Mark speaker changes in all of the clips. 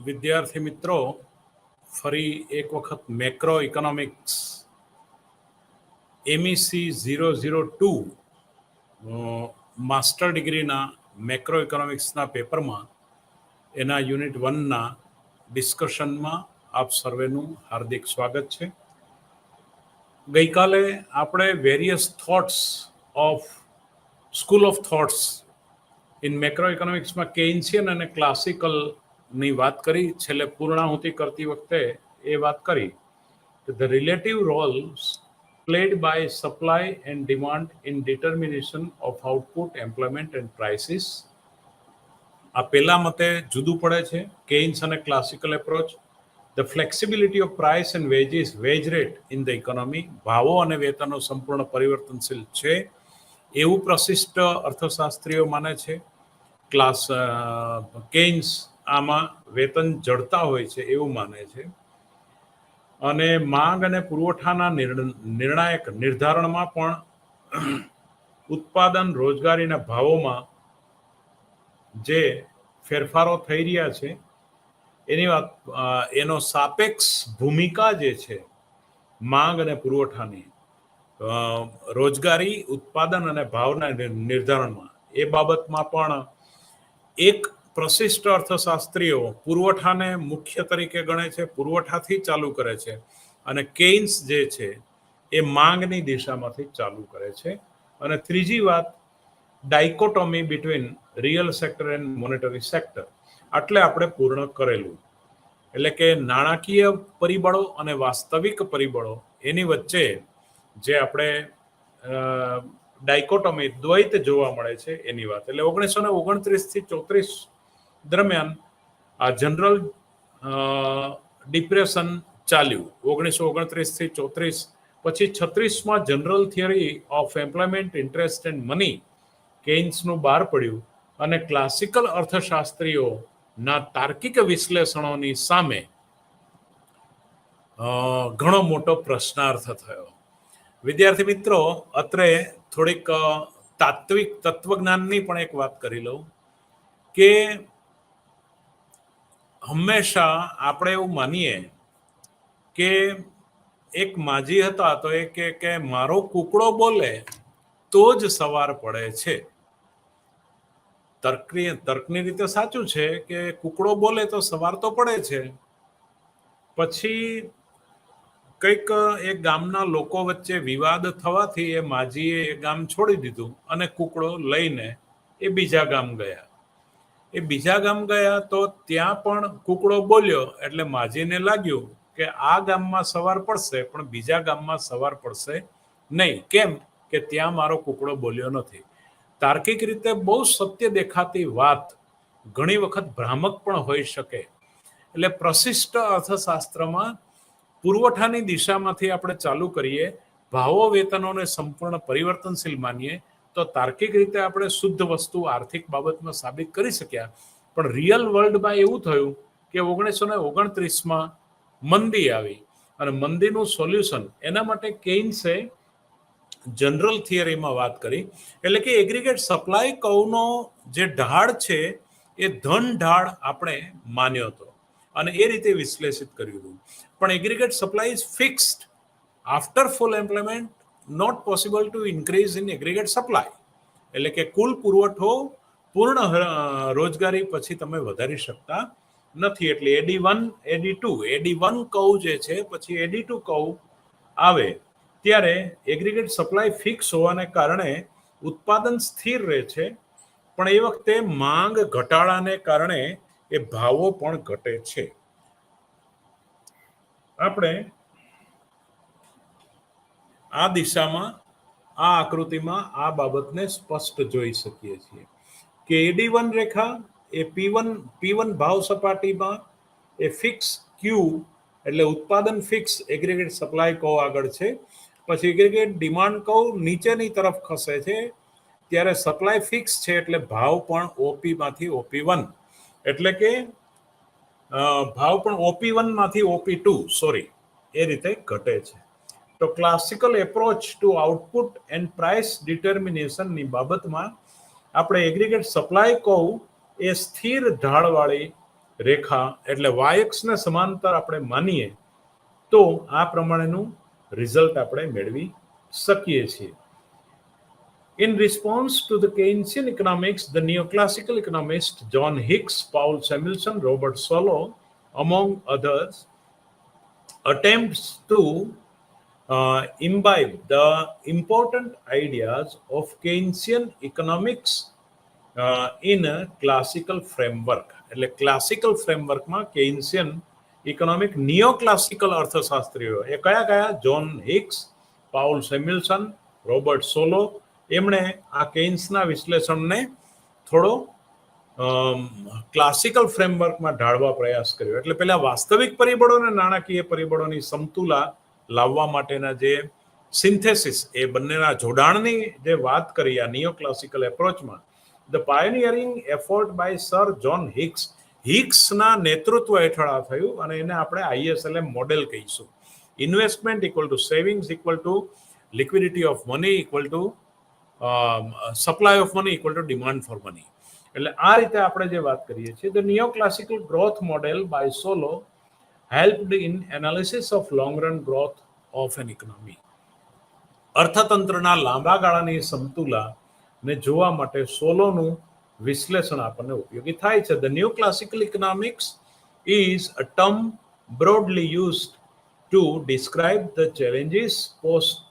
Speaker 1: વિદ્યાર્થી મિત્રો, ફરી એક વખત મેક્રો ઇકોનોમિક્સ MEC 002 માસ્ટર ડિગ્રીના મેક્રો ઇકોનોમિક્સના પેપરમાં એના યુનિટ 1ના ડિસ્કશનમાં આપ સર્વેનું હાર્દિક સ્વાગત છે. ગઈકાલે આપણે various thoughts of school of thoughts in macro ઇકોનોમિક્સમાં કેઇન્સિયન અને ક્લાસિકલની વાત કરી. છેલ્લે પૂર્ણાહુતિ કરતી વખતે એ વાત કરી કે the relative Rolls played by supply and demand in determination of output, employment and prices. આ પહેલા મતે જુદું પડે છે કેઇન્સ અને classical approach. The flexibility of price and veggies, veg rate in the economy, ભાવો અને વેતનો સંપૂર્ણ પરિવર્તનશીલ છે એવું પ્રશિષ્ટ અર્થશાસ્ત્રીઓ માને છે. કેઇન્સ આમાં વેતન જડતા હોય છે એવું માને છે. અને માંગ અને પુરવઠાના નિર્ણાયક નિર્ધારણમાં પણ ઉત્પાદન, રોજગારીના ભાવોમાં જે ફેરફારો થઈ રહ્યા છે એની વાત, એનો સાપેક્ષ ભૂમિકા જે છે માંગ અને પુરવઠાની રોજગારી, ઉત્પાદન અને ભાવના નિર્ધારણમાં, એ બાબતમાં પણ એક પ્રશિષ્ટ અર્થશાસ્ત્રીઓ પુરવઠાને મુખ્ય તરીકે ગણે છે, પુરવઠાથી ચાલુ કરે છે, અને કેઇન્સ જે છે એ માંગની દિશામાંથી ચાલુ કરે છે. અને ત્રીજી વાત, dichotomy between real sector and monetary sector. આટલે આપણે પૂર્ણ કરેલું. એટલે કે નાણાકીય પરિબળો અને વાસ્તવિક પરિબળો એની વચ્ચે જે આપણે ડાયકોટોમી, દ્વૈત જોવા મળે છે એની વાત. એટલે 1929 થી 34 દરમિયાન આ જનરલ ડિપ્રેશન ચાલ્યું. 1929 થી 34 પછી 36માં general theory of employment, interest and money કેઇન્સનું બહાર પડ્યું અને ક્લાસિકલ અર્થશાસ્ત્રીઓના તાર્કિક વિશ્લેષણોની સામે ઘણો મોટો પ્રશ્નાર્થ થયો. વિદ્યાર્થી મિત્રો, અત્રે થોડીક તાત્વિક તત્વજ્ઞાનની પણ એક વાત કરી લઉં કે હંમેશા આપણે એવું માનીએ કે એક માજી હતા તો એ કે મારો કૂકડો બોલે તો જ સવાર પડે છે. તર્કની રીતે સાચું છે કે કૂકડો બોલે તો સવાર તો પડે છે. પછી કંઈક એક ગામના લોકો વચ્ચે વિવાદ થવાથી એ માજીએ એ ગામ છોડી દીધું અને કૂકડો લઈને એ બીજા ગામ ગયા. એ બીજા ગામ ગયા તો ત્યાં પણ કૂકડો બોલ્યો એટલે માજીને લાગ્યું કે આ ગામમાં સવાર પડશે પણ બીજા ગામમાં સવાર પડશે નહીં. કેમ કે ત્યાં મારો કૂકડો બોલ્યો નથી. તાર્કિક રીતે બહુ સત્ય દેખાતી વાત ઘણી વખત ભ્રામક પણ હોઈ શકે. એટલે પ્રશિષ્ટ અર્થશાસ્ત્રમાં પુરવઠાની દિશામાંથી આપણે ચાલુ કરીએ, ભાવો વેતનોને સંપૂર્ણ પરિવર્તનશીલ માનીએ તો તાર્કિક રીતે આપણે શુદ્ધ વસ્તુ આર્થિક બાબતમાં સાબિત કરી શક્યા. પણ રિયલ વર્લ્ડમાં એવું થયું કે 1929માં મંદી આવી અને મંદીનું સોલ્યુશન એના માટે કેઇન્સે જનરલ થિયરીમાં વાત કરી. એટલે કે એગ્રીગેટ સપ્લાય કર્વનો જે ઢાળ છે એ ધન ઢાળ આપણે માન્યો હતો અને એ રીતે વિશ્લેષિત કર્યું હતું. પણ aggregate supply is fixed after full employment, not possible to increase in aggregate supply. એટલે કે કુલ પુરવઠો પૂર્ણ રોજગારી પછી તમે વધારી શકતા નથી. એટલે AD1, AD1 કર્વ જે છે પછી AD2 કર્વ આવે ત્યારે એગ્રીગેટ સપ્લાય ફિક્સ હોવાને કારણે ઉત્પાદન સ્થિર રહે છે, પણ એ વખતે માંગ ઘટાડાને કારણે એ ભાવો પણ ઘટે છે. આપણે આ દિશામાં, આ આકૃતિમાં આ બાબતને સ્પષ્ટ જોઈ શકીએ છીએ કે AD1 રેખા એ P1 ભાવ સપાટીમાં એ ફિક્સ Q એટલે ઉત્પાદન ફિક્સ એગ્રીગેટ સપ્લાય કર્વ આગળ છે. પછી એગ્રીગેટ ડિમાન્ડ કર્વ નીચેની તરફ ખસે છે ત્યારે સપ્લાય ફિક્સ છે એટલે ભાવ પણ OP માંથી OP1, એટલે કે ભાવ પણ OP1 માંથી OP2 એ રીતે ઘટે છે. તો classical approach to output and price ડિટર્મિનેશનની બાબતમાં આપણે એગ્રીગેટ સપ્લાય કર્વ એ સ્થિર ઢાળવાળી રેખા એટલે વાયએક્સને સમાંતર આપણે માનીએ તો આ પ્રમાણેનું રિઝલ્ટ આપણે મેળવી શકીએ છીએ. In response to the Keynesian economics, the neoclassical economists John Hicks, Paul Samuelson, Robert Solow, among others, attempts to imbibe the important ideas of Keynesian economics in a classical framework. એટલે classical ફ્રેમવર્કમાં Keynesian economic neoclassical અર્થશાસ્ત્રીઓ એ કયા કયા? John Hicks, Paul Samuelson, Robert Solow. એમણે આ કેઇન્સના વિશ્લેષણને થોડો ક્લાસિકલ ફ્રેમવર્કમાં ઢાળવા પ્રયાસ કર્યો. એટલે પહેલા વાસ્તવિક પરિબળો અને નાણાકીય પરિબળોની સમતુલા લાવવા માટેના જે સિન્થેસિસ, એ બંનેના જોડાણની જે વાત કરી આ નિયોક્લાસિકલ એપ્રોચમાં, the pioneering effort by sir John Hicks, હિક્સના નેતૃત્વ હેઠળ આ થયું અને એને આપણે ISLM મોડેલ કહીશું. Investment equal to savings equal to liquidity of money equal to supply of money equal to demand for money. એટલે આ રીતે આપણે જે વાત કરીએ છીએ, the neoclassical growth model by Solow helped in analysis of long run growth of an economy. અર્થતંત્રના લાંબા ગાળાની સમતુલા ને જોવા માટે સોલોનું વિશ્લેષણ આપણને ઉપયોગી થાય છે. The new classical economics is a term broadly used to describe the challenges posed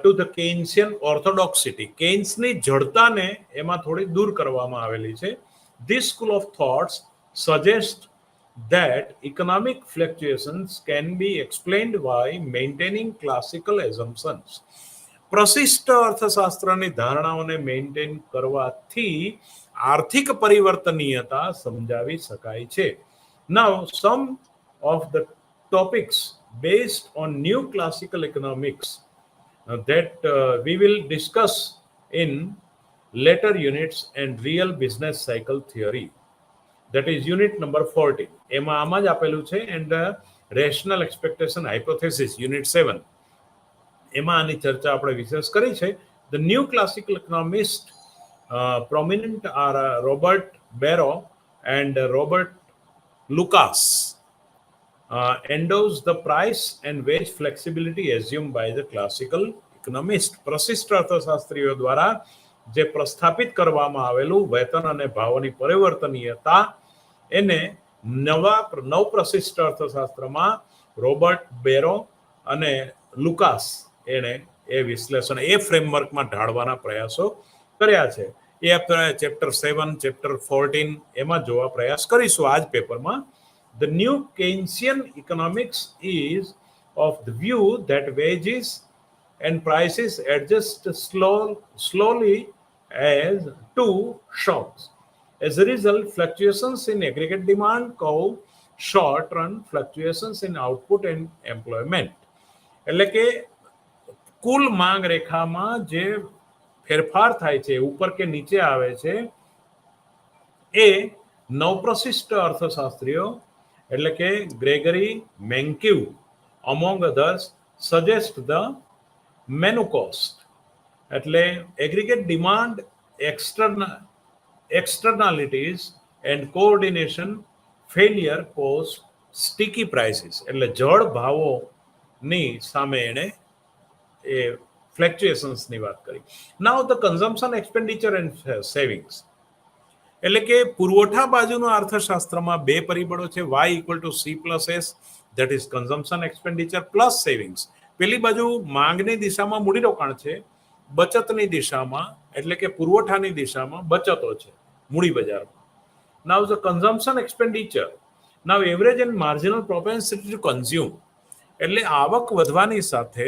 Speaker 1: to the Keynesian orthodoxy. કેઇન્સની જડતાને એમાં થોડી દૂર કરવામાં આવેલી છે. This school of thoughts suggest that economic fluctuations can be explained by maintaining classical assumptions. પ્રશિષ્ટ અર્થશાસ્ત્રની ધારણાઓને મેન્ટેન કરવાથી આર્થિક પરિવર્તનીયતા સમજાવી શકાય છે. Now, some of the topics based on new classical economics that we will discuss in later units and real business cycle theory. That is unit number 14. એમાં આમાં જ આપેલું છે. And rational expectation hypothesis unit 7, એમાં આની ચર્ચા આપણે વિશેષ કરી છે. The new classical economist prominent are Robert Barro and Robert Lucas endows the price and wage flexibility assumed by the classical economist. પ્રશિષ્ટ અર્થશાસ્ત્રીઓ દ્વારા જે પ્રસ્થાપિત કરવામાં આવેલું વેતન અને ભાવોની પરિવર્તનીયતા, એને નવ પ્રશિષ્ટ અર્થશાસ્ત્રમાં રોબર્ટ બેરો અને લુકાસ એને એ વિશ્લેષણ એ ફ્રેમવર્કમાં ઢાળવાના પ્રયાસો કર્યા છે. એ આપણે ચેપ્ટર 7, ચેપ્ટર 14 એમાં જોવા પ્રયાસ કરીશું આ જ પેપરમાં. The new Keynesian economics is of the view that wages and prices adjust slowly as two shocks. As a result, fluctuations in aggregate demand cause short-run fluctuations in output and employment. એટલે કે કુલ માંગ રેખામાં જે ફેરફાર થાય છે, ઉપર કે નીચે આવે છે, એ નવપ્રશિષ્ટ અર્થશાસ્ત્રીઓ એટલે કે Gregory Mankiw among others suggest the menu cost. એટલે aggregate demand, externalities and coordination failure cause sticky prices. એટલે જળ ભાવોની સામે એણે એ ફ્લેક્ચ્યુએશન્સની વાત કરી. નાઉ the consumption expenditure and savings. એટલે કે પુરવઠા બાજુના અર્થશાસ્ત્રમાં બે પરિબળો છે. y equal to c plus S, that is consumption expenditure plus savings. પેલી બાજુ માંગની દિશામાં મૂડીરોકાણ છે, બચતની દિશામાં એટલે કે પુરવઠાની દિશામાં બચતો છે મૂડી બજારમાં. Now the consumption expenditure, now average and marginal propensity to consume. એટલે આવક વધવાની સાથે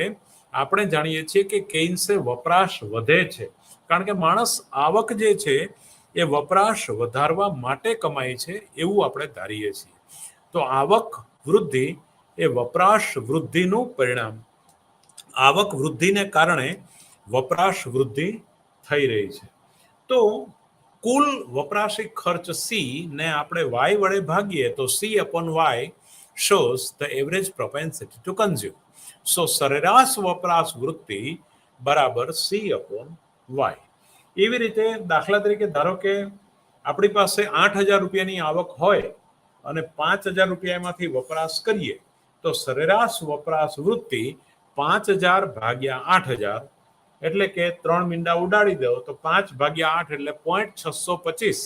Speaker 1: આપણે જાણીએ છીએ કે કેઇન્સે વપરાશ વધે છે, કારણ કે માણસ આવક જે છે એ વપરાશ વધારવા માટે કમાય છે એવું આપણે ધારીએ છીએ. તો આવક વૃદ્ધિ એ વપરાશ વૃદ્ધિનું પરિણામ. આવક વૃદ્ધિને કારણે વપરાશ વૃદ્ધિ થઈ રહી છે. તો કુલ વપરાશી ખર્ચ C ને આપણે y વડે ભાગીએ તો C/y shows the average propensity to consume. So સરેરાશ વપરાશ વૃત્તિ બરાબર C/y. એવી રીતે દાખલા તરીકે ધારો કે આપણી પાસે 8,000 રૂપિયાની આવક હોય અને 5,000 રૂપિયા એમાંથી વપરાશ કરીએ તો સરેરાશ વપરાશ વૃત્તિ 5,000 ભાગ્યા 8,000 એટલે કે 3 મીંડા ઉડાડી દો તો 5 ભાગ્યા 8 એટલે 0.625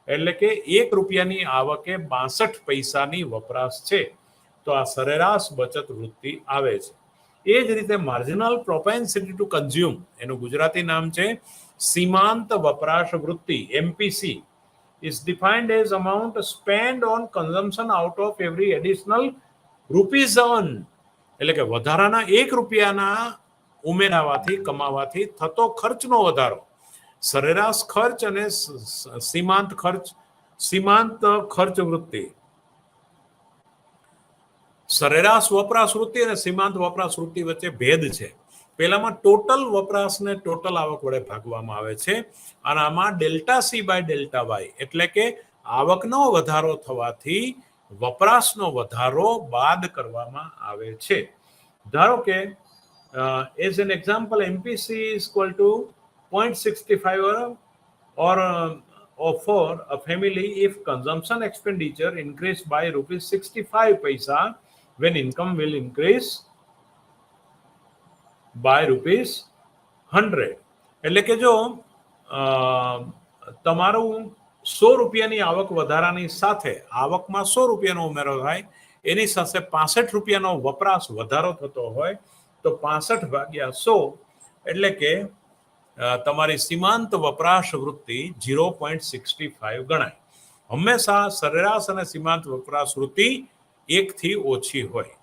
Speaker 1: એટલે કે 1 રૂપિયાની આવકે 62 પૈસાની વપરાશ છે. તો આ સરેરાશ બચત વૃત્તિ આવે છે. એ જ રીતે માર્જિનલ પ્રોપેન્સિટી ટુ કન્ઝ્યુમ એનું ગુજરાતી નામ છે સીમાંત વપરાશ વૃત્તિ MPC is defined as amount spent on consumption out of every additional rupees earned. એટલે કે વધારાના 1 રૂપિયાના ઉમેરાવાથી કમાવાથી થતો ખર્ચનો વધારો. સરેરાશ ખર્ચ અને સીમાંત ખર્ચ વૃત્તિ. સરેરાશ વપરાશ વૃત્તિ અને સીમાંત વપરાશ વૃત્તિ વચ્ચે ભેદ છે. પહેલામાં ટોટલ વપરાશને ટોટલ આવક વડે ભાગવામાં આવે છે અને આમાં delta C by delta Y એટલે કે આવકનો વધારો થવાથી વપરાશનો વધારો બાદ કરવામાં આવે છે. ધારો કે as an example MPC is equal two 0.65 or for a family if consumption expenditure increased by rupees 65 paisa when income will increase by rupees 100. એટલે કે જો તમારું 100 રૂપિયાની આવક વધારાની સાથે આવકમાં 100 રૂપિયાનો ઉમેરો થાય એની સાથે 65 રૂપિયાનો વપરાશ વધારો થતો હોય તો 65 ભાગ્યા 100 એટલે કે તમારી સીમાંત વપરાશ વૃત્તિ 0.65 ગણાય. હંમેશા સરેરાશ અને સીમાંત વપરાશ વૃત્તિ 1 થી ઓછી હોય.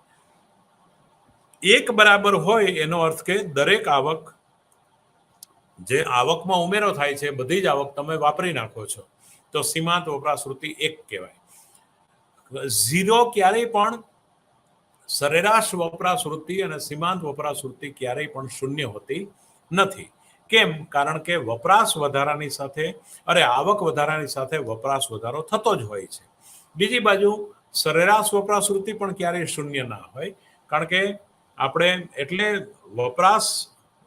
Speaker 1: 1 બરાબર હોય એનો અર્થ કે દરેક આવક જે આવકમાં ઉમેરો થાય છે બધી જ આવક તમે વાપરી નાખો છો તો સીમાંત વપરાશ વૃત્તિ 1 કહેવાય. 0 ક્યારેય પણ સરેરાશ વપરાશ વૃત્તિ અને સીમાંત વપરાશ વૃત્તિ ક્યારેય પણ શૂન્ય હોતી નથી. કેમ? કારણ કે વપરાશ વધારાની સાથે આવક વધારાની સાથે વપરાશ વધારો થતો જ હોય છે. બીજી બાજુ સરેરાશ વપરાશ વૃત્તિ પણ ક્યારેય શૂન્ય ના હોય કારણ કે આપણે એટલે વપરાશ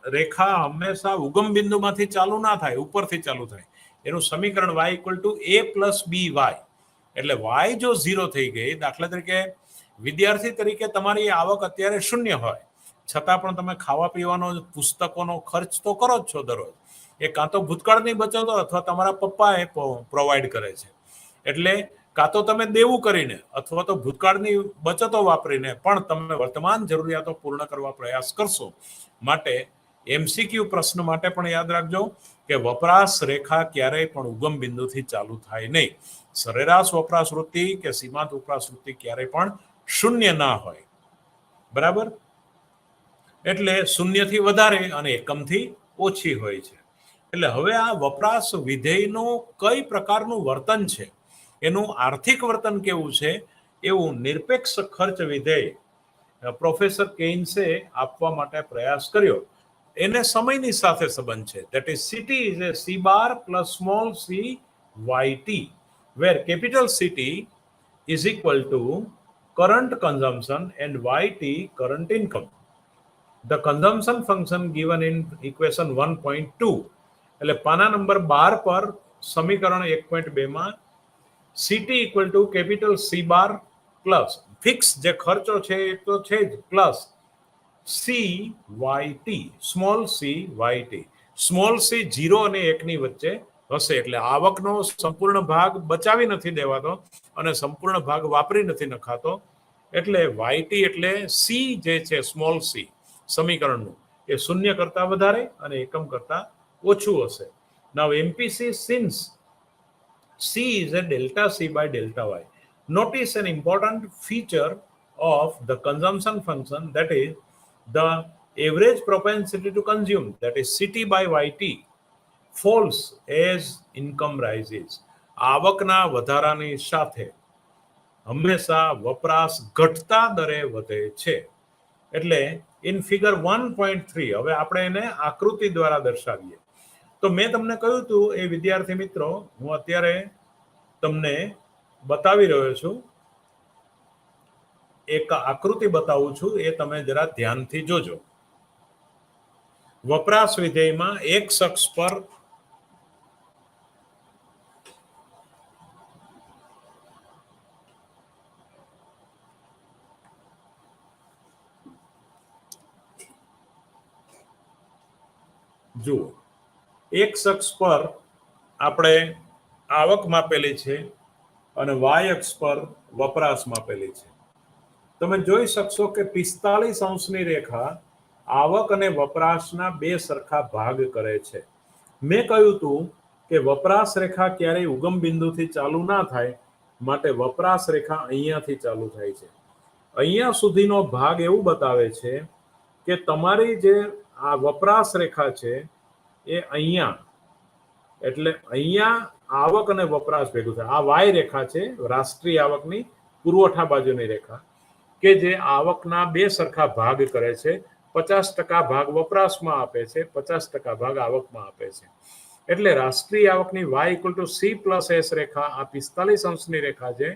Speaker 1: રેખા હંમેશા ઉગમ બિંદુમાંથી ચાલુ ના થાય, ઉપરથી ચાલુ થાય. એનું સમીકરણ y = a + by એટલે y જો 0 થઈ ગઈ, દાખલા તરીકે વિદ્યાર્થી તરીકે તમારી આવક અત્યારે શૂન્ય હોય છતાં પણ તમે ખાવા પીવાનો પુસ્તકોનો ખર્ચ તો કરો જ છો દરરોજ. એ કાં તો ભૂતકાળની બચતો અથવા તમારા પપ્પાએ પ્રોવાઈડ કરે છે. એટલે કાં તો તમે દેવું કરીને અથવા તો ભૂતકાળની બચતો વાપરીને પણ તમે વર્તમાન જરૂરિયાતો પૂર્ણ કરવા પ્રયાસ કરશો. માટે એમસીક્યુ પ્રશ્ન માટે પણ યાદ રાખજો કે વપરાશ રેખા ક્યારેય પણ ઉગમ બિંદુથી ચાલુ થાય નહીં. સરેરાશ વપરાશ વૃત્તિ કે સીમાંત વપરાશ વૃત્તિ ક્યારેય પણ શૂન્ય ના હોય. બરાબર? એટલે 0 થી વધારે અને એકમથી ઓછી હોય છે. એટલે હવે આ વપરાશ વિધેયનું કઈ પ્રકારનું વર્તન છે, એનું આર્થિક વર્તન કેવું છે, એવું નિરપેક્ષ ખર્ચ વિધેય પ્રોફેસર કેઇન્સે આપવા માટે પ્રયાસ કર્યો. એને સમયની સાથે સંબંધ છે. That is CT is a C bar plus small C Y T where capital CT is equal to current consumption and Y T current income. The consumption function given in equation 1.2 એટલે પાના number 12 પર સમીકરણ 1.2 માં CT equal to capital C bar plus fix જે ખર્ચો છે એ તો છે જ plus C Y T small C Y T. Small C 0 અને 1 ની વચ્ચે હશે એટલે આવકનો સંપૂર્ણ ભાગ બચાવી નથી દેવાતો અને સંપૂર્ણ ભાગ વાપરી નથી નખાતો. એટલે વાય ટી એટલે સી જે છે સ્મોલ સી સમીકરણનું એ 0 કરતા વધારે અને એકમ કરતા ઓછું હશે. Now MPC since C is a delta C by delta Y. Notice an important feature of the consumption function, that is the average propensity to consume, that is CT by YT falls as income rises. આવકના વધારાની સાથે હંમેશા વપરાશ ઘટતા દરે વધે છે. એટલે ઇન ફિગર 1.3 હવે આપણે એને આકૃતિ દ્વારા દર્શાવીએ. તો મેં તમને કહ્યું હતું એ વિદ્યાર્થી મિત્રો, હું અત્યારે તમને બતાવી રહ્યો છું, એક આકૃતિ બતાવું છું, એ તમે જરા ધ્યાનથી જોજો. વપરાશ વિધેયમાં એક શખ્સ પર જુઓ, એક્સ અક્ષ પર આપણે આવક માપેલી છે અને વાય અક્ષ પર વપરાશ માપેલી છે. તમે જોઈ શકશો કે 45 રેખા આવક અને વપરાશના બે સરખા ભાગ કરે છે. મેં કહ્યું હતું કે વપરાશ રેખા ક્યારેય ઉગમ બિંદુથી ચાલુ ના થાય, માટે વપરાશ રેખા અહીંયાથી ચાલુ થાય છે. અહીંયા સુધીનો ભાગ એવું બતાવે છે કે તમારી જે આ વપરાશ રેખા છે એ અહીંયા, એટલે અહીંયા આવક અને વપરાશ ભેગું થાય. આ વાય રેખા છે, રાષ્ટ્રીય આવકની પુરવઠા બાજુની રેખા, કે જે આવકના બે સરખા ભાગ કરે છે. 50% ભાગ વપરાશમાં આપે છે, 50% ભાગ આવકમાં આપે છે. એટલે રાષ્ટ્રીય આવકની y = c + s રેખા આ 45 રેખા છે.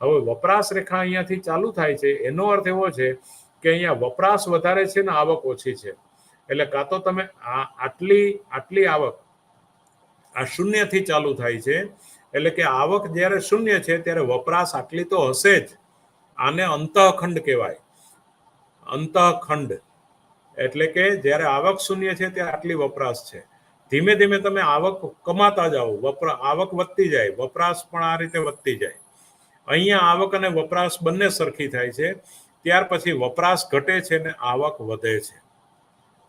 Speaker 1: હવે વપરાશ રેખા અહીંયાથી ચાલુ થાય છે, એનો અર્થ એવો છે કે અહીંયા વપરાશ વધારે છે ને આવક ઓછી છે. એટલે કાં તો તમે આટલી આવક આ શૂન્યથી ચાલુ થાય છે, એટલે કે આવક જ્યારે શૂન્ય છે ત્યારે વપરાશ આટલી તો હશે જ. આને અંતઃખંડ કહેવાય. અંતઃખંડ એટલે કે જ્યારે આવક શૂન્ય છે ત્યારે આટલી વપરાશ છે. ધીમે ધીમે તમે આવક કમાતા જાઓ, આવક વધતી જાય, વપરાશ પણ આ રીતે વધતી જાય. અહીંયા આવક અને વપરાશ બંને સરખી થાય છે. ત્યાર પછી વપરાશ ઘટે છે ને આવક વધે છે.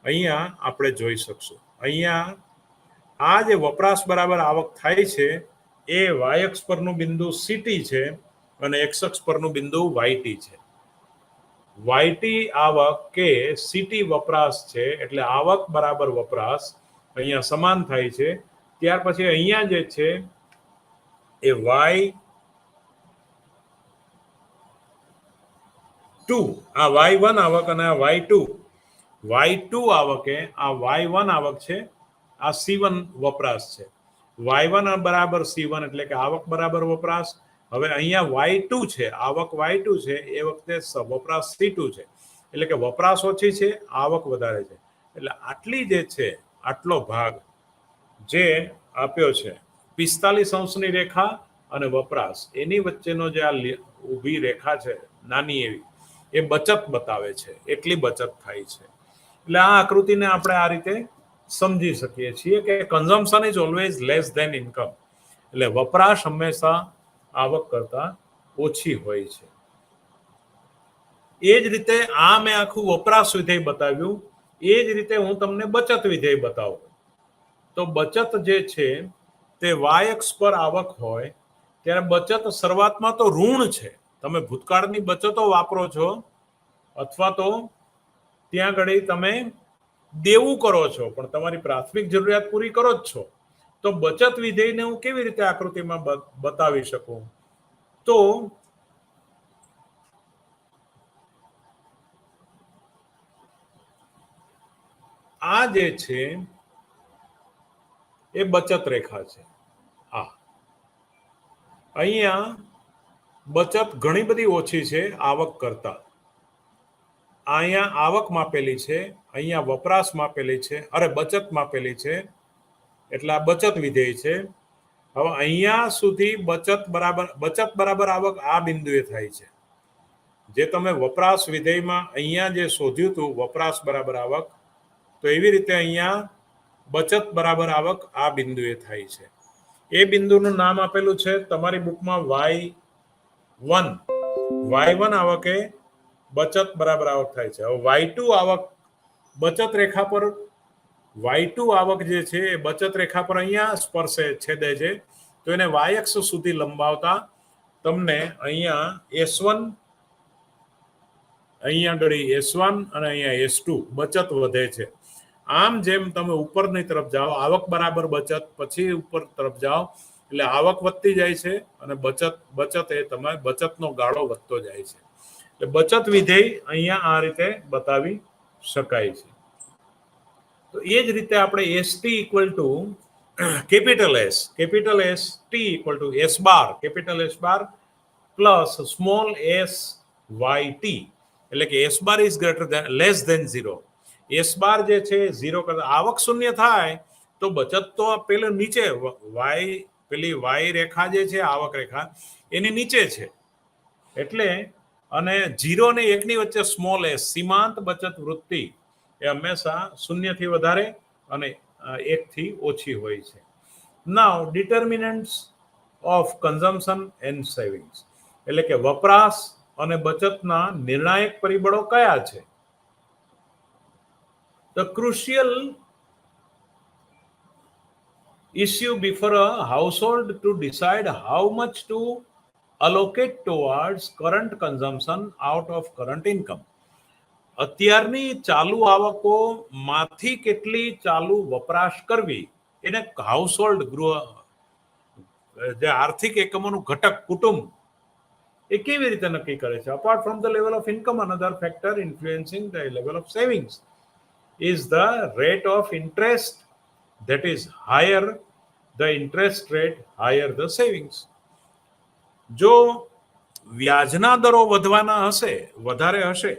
Speaker 1: અહીંયા આપણે જોઈ શકશું. અહીંયા આ જે વપરાશ બરાબર આવક થાય છે એ વાય અક્ષ પરનું બિંદુ સીટી છે અને એક્સ અક્ષ પરનું બિંદુ વાયટી છે. વાયટી આવક કે સીટી વપરાશ છે, એટલે આવક બરાબર વપરાશ અહીંયા સમાન થાય છે. ત્યાર પછી અહીંયા જે છે એ Y2, આ Y1 આવક અને આ Y2 આવકે આ Y1 આવક છે, આ C1 વપરાશ છે. Y1 બરાબર C1 એટલે કે આવક બરાબર વપરાશ. હવે અહીંયા Y2 છે, આવક Y2 છે, એ વખતે વપરાશ C2 છે. એટલે કે વપરાશ ઓછી છે, આવક વધારે છે. એટલે આટલી જે છે, આટલો ભાગ જે આપ્યો છે 45 રેખા અને વપરાશ, એની વચ્ચેનો જે આ ઊભી રેખા છે નાની એવી, એ બચત બતાવે છે. એટલી બચત થાય છે. એટલે આ આકૃતિને આપણે આ રીતે સમજી શકીએ છીએ કે consumption is always less than income. એટલે વપરાશ હંમેશા આવક કરતા ઓછી હોય છે. એ જ રીતે આ મેં આખું વપરાશ વિધેય બતાવ્યું. એ જ રીતે હું તમને બચત વિધેય બતાવું. તો બચત જે છે તે વાય અક્ષ પર આવક હોય ત્યારે બચત શરૂઆતમાં તો ઋણ છે. તમે ભૂતકાળની બચતો વાપરો છો અથવા તો ત્યાં ઘડી તમે દેવું કરો છો, પણ તમારી પ્રાથમિક જરૂરિયાત પૂરી કરો જ છો. તો બચત વિધેયને હું કેવી રીતે આકૃતિમાં બતાવી શકું? તો આ જે છે એ બચત રેખા છે. આ અહીંયા બચત ઘણી બધી ઓછી છે આવક કરતા. અહીંયા આવક માપેલી છે, અહીંયા વપરાશ માપેલી છે, અરે બચત માપેલી છે, એટલે આ બચત વિધેય છે. હવે અહીંયા સુધી બચત બરાબર આવક આ બિંદુએ થાય છે. જે તમે વપરાશ વિધેયમાં અહીંયા જે શોધ્યું હતું વપરાશ બરાબર આવક, તો એવી રીતે અહીંયા બચત બરાબર આવક આ બિંદુએ થાય છે. એ બિંદુનું નામ આપેલું છે તમારી બુકમાં Y1 આવકે બચત બરાબર આવક થાય છે. હવે Y2 આવક બચત રેખા પર, Y2 આવક જે છે એ બચત રેખા પર અહીંયા સ્પર્શે, છેદે છે. તો એને Y અક્ષ સુધી લંબાવતા તમને અહીંયા S1, અહીંયા આગળ S1 અને અહીંયા S2 બચત વધે છે. આમ જેમ તમે ઉપરની તરફ જાઓ, આવક બરાબર બચત, પછી ઉપર તરફ જાઓ એટલે આવક વધતી જાય છે અને બચત એ તમારે બચતનો ગાળો વધતો જાય છે. એટલે બચત વિધેય અહીંયા આ રીતે બતાવી શકાય છે. તો એ જ રીતે આપણે ST capital S T S bar, capital S bar plus small s YT, એટલે કે S bar is less than 0. S bar જે છે 0 કરતા, આવક શૂન્ય થાય તો બચત તો પેલે નીચે પેલી Y રેખા જે છે આવક રેખા એની નીચે છે. એટલે અને 0 ને 1 ની વચ્ચે સ્મોલ s સીમાંત બચત વૃત્તિ એ હંમેશા 0 થી વધારે અને એકથી ઓછી હોય છે. Now determinants of consumption and savings, એટલે કે વપરાશ અને બચતના નિર્ણાયક પરિબળો કયા છે? The crucial issue before a household to decide how much to allocate towards current consumption out of current income. અત્યારની ચાલુ આવકોમાંથી કેટલી ચાલુ વપરાશ કરવી એને હાઉસહોલ્ડ ગૃહ જે આર્થિક એકમોનું ઘટક કુટુંબ એ કેવી રીતે નક્કી કરે છે? Apart from the level of income, another factor influencing the level of savings is the rate of interest. That is, higher the interest rate, higher the savings. જો વ્યાજના દરો વધવાના હશે, વધારે હશે,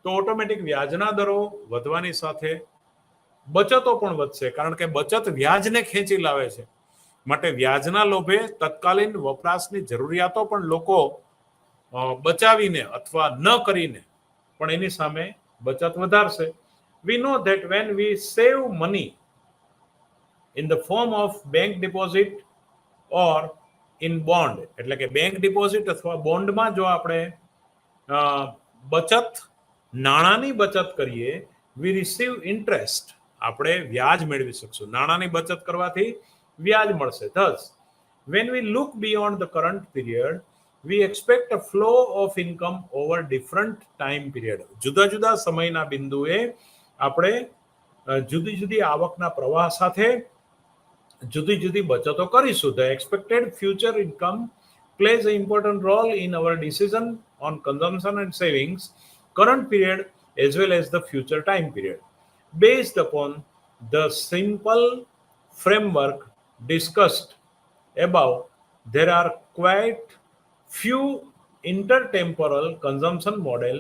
Speaker 1: તો ઓટોમેટિક વ્યાજના દરો વધવાની સાથે બચતો પણ વધશે, કારણ કે બચત વ્યાજને ખેંચી લાવે છે. માટે વ્યાજના લોભે તત્કાલીન વપરાશની જરૂરિયાતો પણ લોકો બચાવીને અથવા ન કરીને પણ એની સામે બચત વધારશે. We know that when we save money in the form of bank deposit or in bond, એટલે કે બેંક ડિપોઝિટ અથવા બોન્ડમાં જો આપણે બચત, નાણાંની બચત કરીએ, we receive interest, આપણે વ્યાજ મેળવી શકશું. નાણાંની બચત કરવાથી વ્યાજ મળશે. Thus, when we look beyond the current period, we expect a flow of income over different time period. જુદા જુદા સમયના બિંદુએ આપણે જુદી જુદી આવકના પ્રવાહ સાથે જુદી જુદી બચતો કરીશું. The expected future income plays an important role in our decision on consumption and savings, current period as well as the future time period. Based upon the simple framework discussed above, there are quite few intertemporal consumption model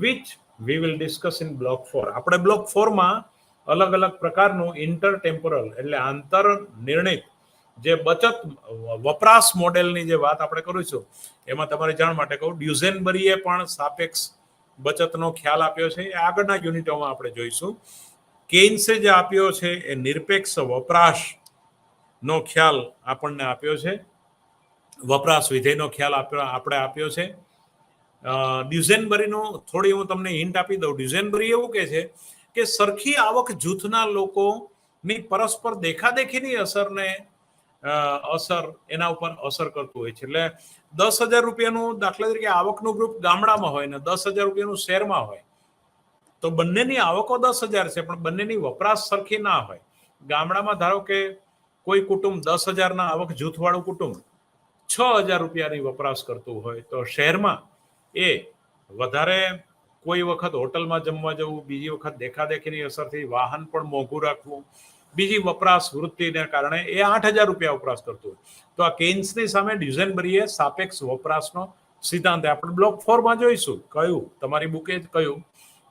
Speaker 1: which we will discuss in block 4. આપણે block 4 માં અલગ અલગ પ્રકારનું ઇન્ટરટેમ્પોરલ એટલે આંતર નિર્ણિત જે બચત વપરાશ મોડેલની જે વાત આપણે કરીશું, એમાં તમારી જાણ માટે કહું, ડ્યુઝેનબરીએ પણ સાપેક્ષ બચતનો ખ્યાલ આપ્યો છે. એ આગળના યુનિટોમાં આપણે જોઈશું. કેઇન્સે જે આપ્યો છે એ નિરપેક્ષ વપરાશનો ખ્યાલ આપણને આપ્યો છે, વપરાશ વિધેયનો ખ્યાલ આપણે આપ્યો છે. ડ્યુઝેનબરીનો થોડી હું તમને હિન્ટ આપી દઉં. ડ્યુઝેનબરી એવું કહે છે કે સરખી આવક જૂથના લોકોની પરસ્પર દેખાદેખીની અસરને એના ઉપર અસર કરતું હોય છે. એટલે 10,000 રૂપિયાનું દાખલા તરીકે આવકનું ગ્રુપ ગામડામાં હોય ને 10,000 રૂપિયાનું શહેરમાં હોય, તો બંનેની આવકો 10,000 છે, પણ બંનેની વપરાશ સરખી ના હોય. ગામડામાં ધારો કે કોઈ કુટુંબ 10,000ના આવક જૂથવાળું કુટુંબ 6,000 રૂપિયાની વપરાશ કરતું હોય, તો શહેરમાં એ વધારે કોઈ વખત હોટલમાં જમવા જવું, બીજી વખત દેખાદેખીની અસરથી વાહન પણ મોંઘું રાખવું, બીજી વપરાશ વૃત્તિને કારણે એ 8,000 રૂપિયા વપરાશ કરતું હોય. તો આ કેઇન્સની સામે ડ્યુઝેનબરીએ સાપેક્ષ વપરાશનો સિદ્ધાંત આપણે બ્લોક 4માં જોઈશું. કહ્યું, તમારી બુકે જ કહ્યું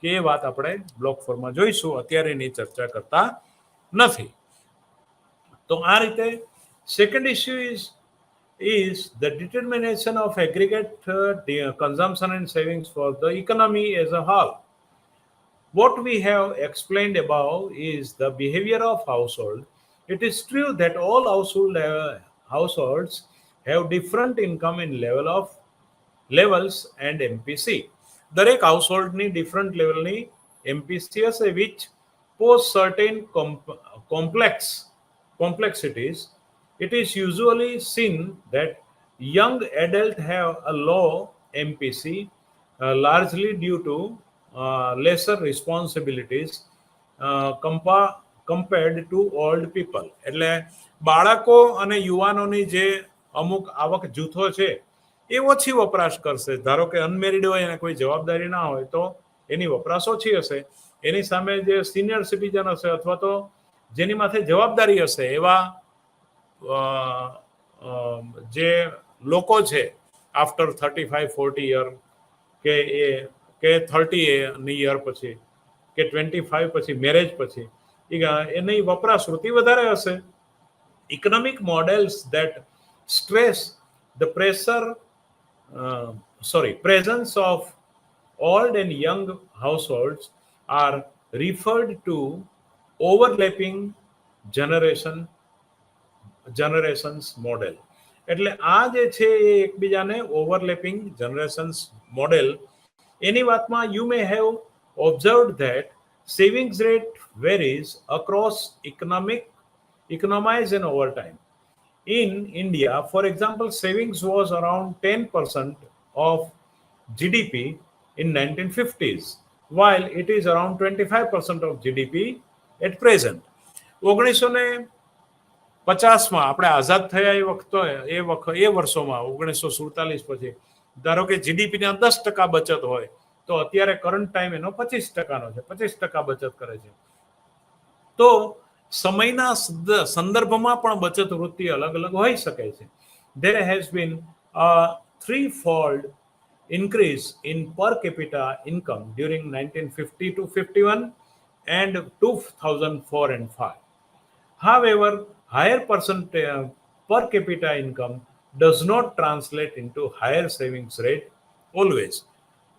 Speaker 1: કે એ વાત આપણે બ્લોક 4માં જોઈશું, અત્યારે એની ચર્ચા કરતા નથી. તો આ રીતે second issue is the determination of aggregate consumption and savings for the economy as a whole. What we have explained above is the behavior of household. It is true that all households have different income in levels and MPC. દરેક હાઉસહોલ્ડની different લેવલની MPC હશે, which pose certain complexities. It is usually seen that young adults have a low MPC, largely due to lesser responsibilities compared to old people. એટલે બાળકો અને યુવાનોની જે અમુક આવક જૂથો છે એ ઓછી વપરાશ કરશે. ધારો કે અનમેરિડ હોય અને કોઈ જવાબદારી ના હોય તો એની વપરાશ ઓછી હશે. એની સામે જે સિનિયર સિટીઝન હશે અથવા તો જેની માથે જવાબદારી હશે એવા જે લોકો છે આફ્ટર 35-40 યર કે 30 યર પછી કે 25 પછી મેરેજ પછી એની વપરાશ વૃત્તિ વધારે હશે. Economic models that stress the presence of old and young households are referred to overlapping generations model. એટલે આ જે છે એ એકબીજાને ઓવરલેપિંગ જનરેશન્સ મોડેલ. એની વાતમાં you may have observed that savings rate varies across economies and over time. In India, for example, savings was around 10% of GDP in 1950s, while it is around 25% of GDP at present. 1950માં આપણે આઝાદ થયા એ વર્ષોમાં 1947 પછી ધારો કે જીડીપીના 10% બચત હોય તો અત્યારે કરંટ ટાઈમ એનો 25%નો છે, 25% બચત કરે છે. તો સમયના સંદર્ભમાં પણ બચત વૃત્તિ અલગ અલગ હોઈ શકે છે. There has been a threefold increase in per capita income during 1950 to 51 and 2004 and 5. However, higher per capita income does not translate into higher savings rate always.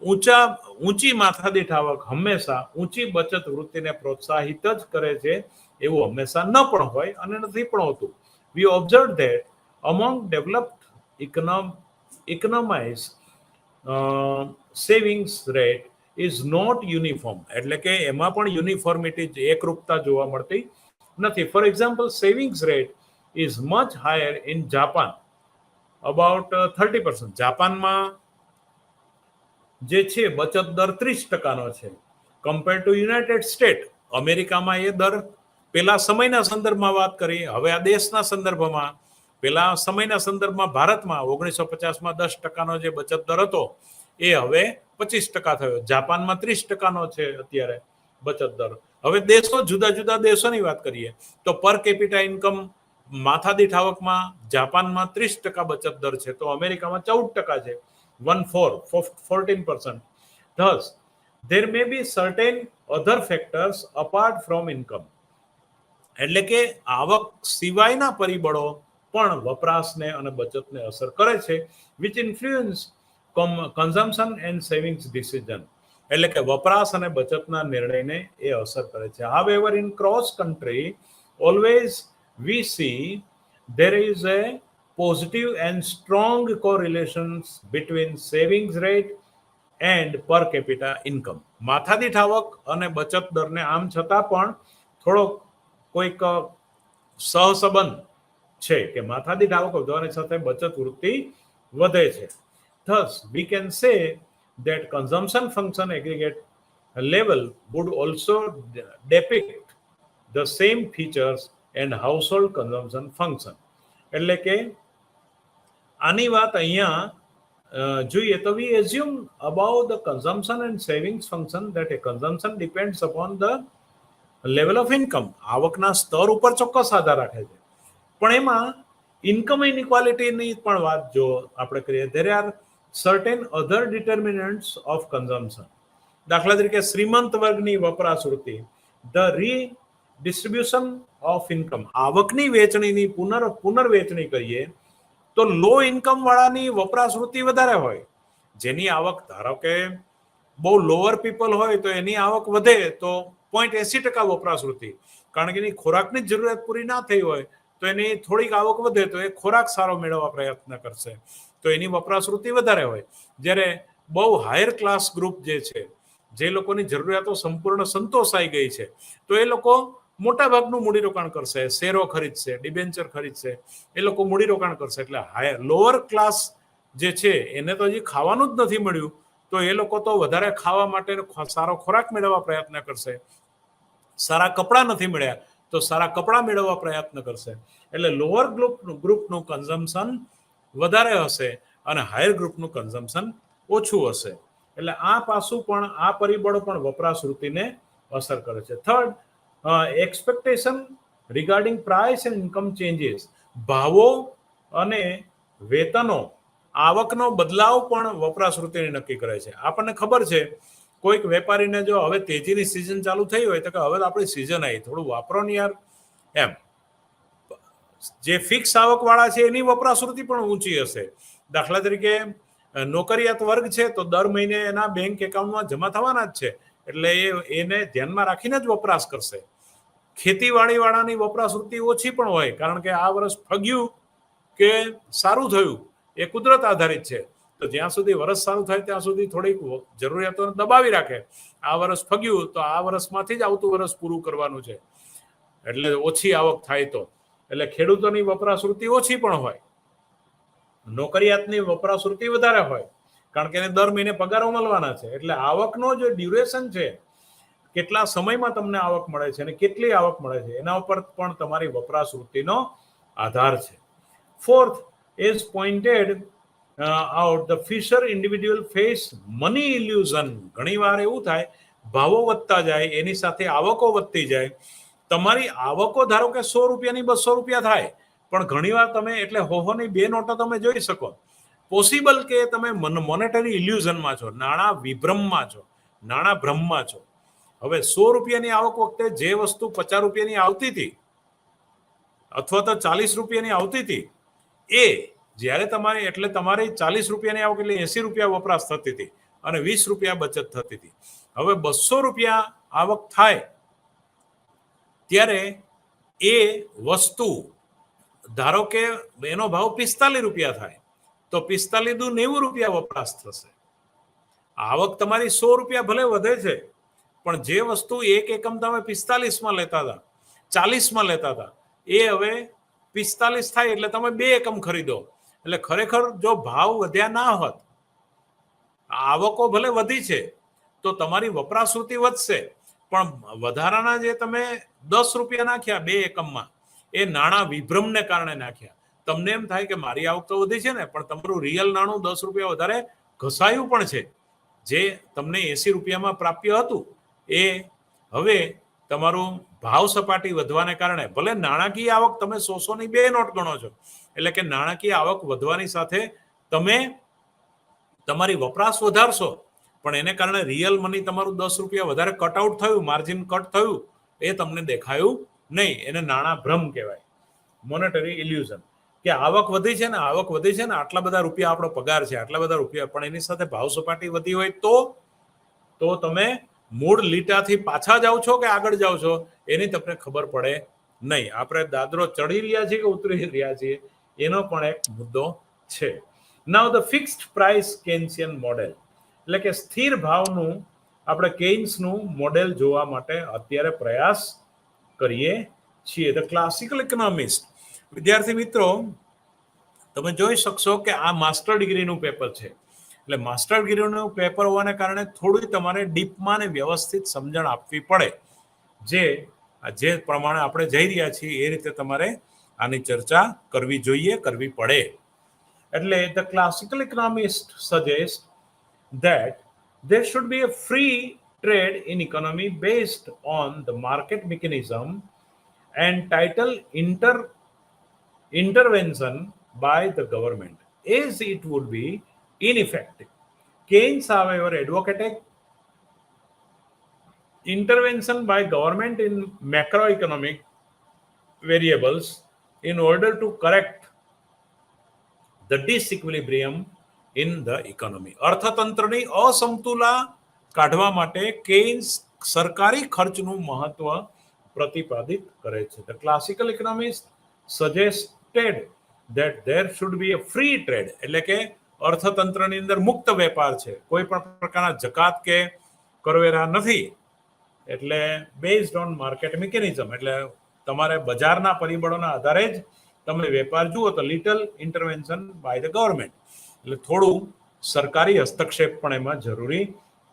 Speaker 1: ઊંચી માથાદીઠ આવક હંમેશા ઊંચી બચત વૃત્તિને પ્રોત્સાહિત જ કરે છે એવું હંમેશા ન પણ હોય અને નથી પણ હોતું. We observed that among developed economies, savings rate is not uniform. એટલે કે એમાં પણ યુનિફોર્મિટી એકરૂપતા જોવા મળતી નથી. For example, savings rate is much higher in Japan, about 30%. જાપાનમાં જે છે બચત દર 30%નો છે કમ્પેર ટુ યુનાઇટેડ સ્ટેટ. અમેરિકામાં એ દર પેલા સમયના સંદર્ભમાં વાત કરી, હવે આ દેશના સંદર્ભમાં. પેલા સમયના સંદર્ભમાં ભારતમાં 1950માં 10%નો જે બચત દર હતો એ હવે 25% થયો. જાપાનમાં 30%નો છે અત્યારે બચત દર. હવે દેશો જુદા જુદા દેશોની વાત કરીએ તો પર કેપિટા ઇન્કમ માથાદીઠ આવકમાં જાપાનમાં 30% બચત દર છે તો અમેરિકામાં 14% છે, 14%. Thus, there may be certain other factors apart from income. એટલે કે આવક સિવાયના પરિબળો પણ વપરાશને અને બચતને અસર કરે છે, which influence consumption and savings decision. એટલે કે વપરાશ અને બચતના નિર્ણયને એ અસર કરે છે. However, in cross country, always we see there is a positive and strong correlations between savings rate and per capita income. માથાદીઠ આવક અને બચત દરને આમ છતાં પણ થોડો કોઈક સહસંબંધ છે કે માથાદીઠ આવક વધવાની સાથે બચત વૃત્તિ વધે છે. Thus, we can say that consumption function aggregate level would also depict the same features and household consumption function. એટલે કે આની વાત અહીંયા જોઈએ તો we assume about the consumption and savings function that a consumption depends upon the level of income. આવકના સ્તર ઉપર ચોક્કસ આધાર રાખે છે, પણ એમાં ઇન્કમ ઇનઇક્વાલિટીની પણ વાત જો આપણે કરીએ, there are certain other determinants of consumption. દાખલા તરીકે શ્રીમંત વર્ગની વપરાશ વૃત્તિ, the redistribution of income. આવકની વેચણીની પુનર્વેચણી કરીએ તો લો ઇન્કમ વાળાની વપરાશ વૃત્તિ વધારે હોય. જેની આવક ધારો કે બહુ લોઅર પીપલ હોય તો એની આવક વધે તો 0.80% વપરાશ વૃત્તિ, કારણ કે એની ખોરાકની જરૂરિયાત પૂરી ના થઈ હોય તો એની થોડીક આવક વધે તો એ ખોરાક સારો મેળવવા પ્રયત્ન કરશે તો એની વપરાશ વૃત્તિ વધારે હોય. જ્યારે બહુ હાયર ક્લાસ ગ્રુપ જે છે, જે લોકોની જરૂરિયાતો સંપૂર્ણ સંતોષાઈ ગઈ છે તો એ લોકો મોટા ભાગનું મૂડીરોકાણ કરશે, શેરો ખરીદશે, ડિબેન્ચર ખરીદશે, એ લોકો મૂડીરોકાણ કરશે. એટલે હાયર લોઅર ક્લાસ જે છે એને તો હજી ખાવાનું જ નથી મળ્યું તો એ લોકો તો વધારે ખાવા માટે સારો ખોરાક મેળવવા પ્રયત્ન કરશે. સારા કપડાં નથી મળ્યા તો સારા કપડાં મેળવવા પ્રયત્ન કરશે. એટલે લોઅર ગ્રુપનું કન્ઝમ્પશન વધારે હશે અને હાયર ગ્રુપનું કન્ઝમ્પશન ઓછું હશે. એટલે આ પાસું પણ, આ પરિબળો પણ વપરાશ વૃત્તિને અસર કરે છે. Third, expectation regarding price and income changes. ભાવો અને વેતનો, આવકનો બદલાવ પણ વપરાશ વૃત્તિને નક્કી કરે છે. આપણને ખબર છે કોઈક વેપારીને જો હવે તેજીની સિઝન ચાલુ થઈ હોય તો કે હવે આપણી સિઝન આવી, થોડું વાપરો ને યાર એમ. જે ફિક્સ આવક વાળા છે એની વપરાશ વૃત્તિ પણ ઊંચી હશે. દાખલા તરીકે નોકરિયાત વર્ગ છે તો દર મહિને એના બેંક એકાઉન્ટમાં જમા થવાના જ છે એટલે એને ધ્યાનમાં રાખીને જ વપરાશ કરશે. ખેતીવાડી વાળાની વપરાશવૃત્તિ ઓછી પણ હોય, કારણ કે આ વર્ષ ફગ્યું કે સારું થયું એ કુદરત આધારિત છે. તો જ્યાં સુધી વર્ષ સારું થાય ત્યાં સુધી થોડીક જરૂરિયાતોને દબાવી રાખે. આ વર્ષ ફગ્યું તો આ વર્ષમાંથી જ આવતું વર્ષ પૂરું કરવાનું છે, એટલે ઓછી આવક થાય તો એટલે ખેડૂતોની વપરાશવૃત્તિ ઓછી પણ હોય, નોકરિયાતની વપરાશવૃત્તિ વધારે હોય, કારણ કે એને દર મહિને પગારો મળવાના છે. એટલે આવકનો જે ડ્યુરેશન છે, કેટલા સમયમાં તમને આવક મળે છે અને કેટલી આવક મળે છે, એના ઉપર પણ તમારી વપરાશવૃત્તિનો આધાર છે. Fourth is pointed out the fisher individual face money illusion. ઘણીવાર એવું થાય, ભાવો વધતા જાય એની સાથે આવકો વધતી જાય. તમારી આવકો ધારો કે 100 રૂપિયાની 200 રૂપિયા થાય, પણ ઘણીવાર તમે એટલે હોહોની 2 નોટો તમે જોઈ શકો. પોસિબલ કે તમે મોનેટરી ઇલ્યુઝનમાં છો, નાણાં વિભ્રમમાં છો, નાણાં ભ્રમમાં છો. હવે 100 રૂપિયાની આવક વખતે જે વસ્તુ 50 રૂપિયાની આવતી હતી અથવા તો 40 રૂપિયાની આવતી હતી, એ જ્યારે તમારી એટલે તમારી 40 રૂપિયાની આવક એટલે 80 રૂપિયા વપરાશ થતી હતી અને 20 રૂપિયા બચત થતી હતી. હવે 200 રૂપિયા આવક થાય ત્યારે એ વસ્તુ ધારો કે એનો ભાવ 45 રૂપિયા થાય તો 45 દુ 90 રૂપિયા વપરાશ થશે. આવક તમારી 100 રૂપિયા ભલે વધે છે, પણ જે વસ્તુ એક એકમ તમે 45માં લેતા હતા, 40માં લેતા હતા, એ હવે 45 થાય એટલે તમે 2 એકમ ખરીદો. એટલે ખરેખર જો ભાવ વધ્યા ના હોત, આવકો ભલે વધી છે તો તમારી વપરાશવૃત્તિ વધશે, પણ વધારાના જે તમે 10 રૂપિયા નાખ્યા 2 એકમમાં, એ નાણાં વિભ્રમને કારણે નાખ્યા. તમને એમ થાય કે મારી આવક તો વધી છે ને, પણ તમારું રિયલ નાણું 10 રૂપિયા વધારે ઘસાયું પણ છે. જે તમને 80 રૂપિયામાં પ્રાપ્ય હતું એ હવે તમારું ભાવ સપાટી વધવાને કારણે, ભલે નાણાકીય આવક તમે 100ની 2 નોટ ગણો છો, એટલે કે નાણાકીય આવક વધવાની સાથે તમે તમારી વપરાશ વધારશો, પણ એને કારણે રિયલ મની તમારું 10 રૂપિયા વધારે કટઆઉટ થયું, માર્જિન કટ થયું, એ તમને દેખાયું નહીં. એને નાણાં ભ્રમ કહેવાય, મોનેટરી ઇલ્યુઝન. કે આવક વધી છે ને, આવક વધી છે ને, આટલા બધા રૂપિયા આપણો પગાર છે, આટલા બધા રૂપિયા, પણ એની સાથે ભાવ સપાટી વધી હોય તો તમે મૂળ લીટાથી પાછા જાઓ છો કે આગળ જાઓ છો એની તમને ખબર પડે નહીં. આપણે દાદરો ચડી રહ્યા છીએ કે ઉતરી રહ્યા છીએ એનો પણ એક મુદ્દો છે. Now the fixed price Keynesian model, એટલે કે સ્થિર ભાવનું આપણે કેન્સનું મોડેલ જોવા માટે અત્યારે પ્રયાસ કરીએ છીએ. The classical economist. વિદ્યાર્થી મિત્રો, તમે જોઈ શકશો કે આ માસ્ટર ડિગ્રીનું પેપર છે, એટલે માસ્ટર ડિગ્રીનું પેપર હોવાને કારણે થોડી તમારે ડીપમાં ને વ્યવસ્થિત સમજણ આપવી પડે. જે પ્રમાણે આપણે જઈ રહ્યા છીએ એ રીતે તમારે આની ચર્ચા કરવી જોઈએ, કરવી પડે. એટલે the classical economist suggest that there should be a free trade in economy based on the market mechanism and title intervention by the government, as it would be ineffective. Keynes, however, advocated intervention by government in macroeconomic variables in order to correct the disequilibrium in the economy. અર્થતંત્રની અસમતુલા કાઢવા માટે cans સરકારી ખર્ચનું મહત્વ પ્રતિપાદિત કરે છે. The classical economists suggested that there should be a free trade, એટલે કે અર્થતંત્રની અંદર મુક્ત વેપાર છે, કોઈ પણ પ્રકારના જકાત કે કરવેરા નથી, એટલે બેઝડ ઓન માર્કેટ મિકેનિઝમ, એટલે તમારે બજારના પરિબળોના આધારે જ તમે વેપાર જુઓ. તો little intervention by the government, એટલે થોડું સરકારી હસ્તક્ષેપ પણ એમાં જરૂરી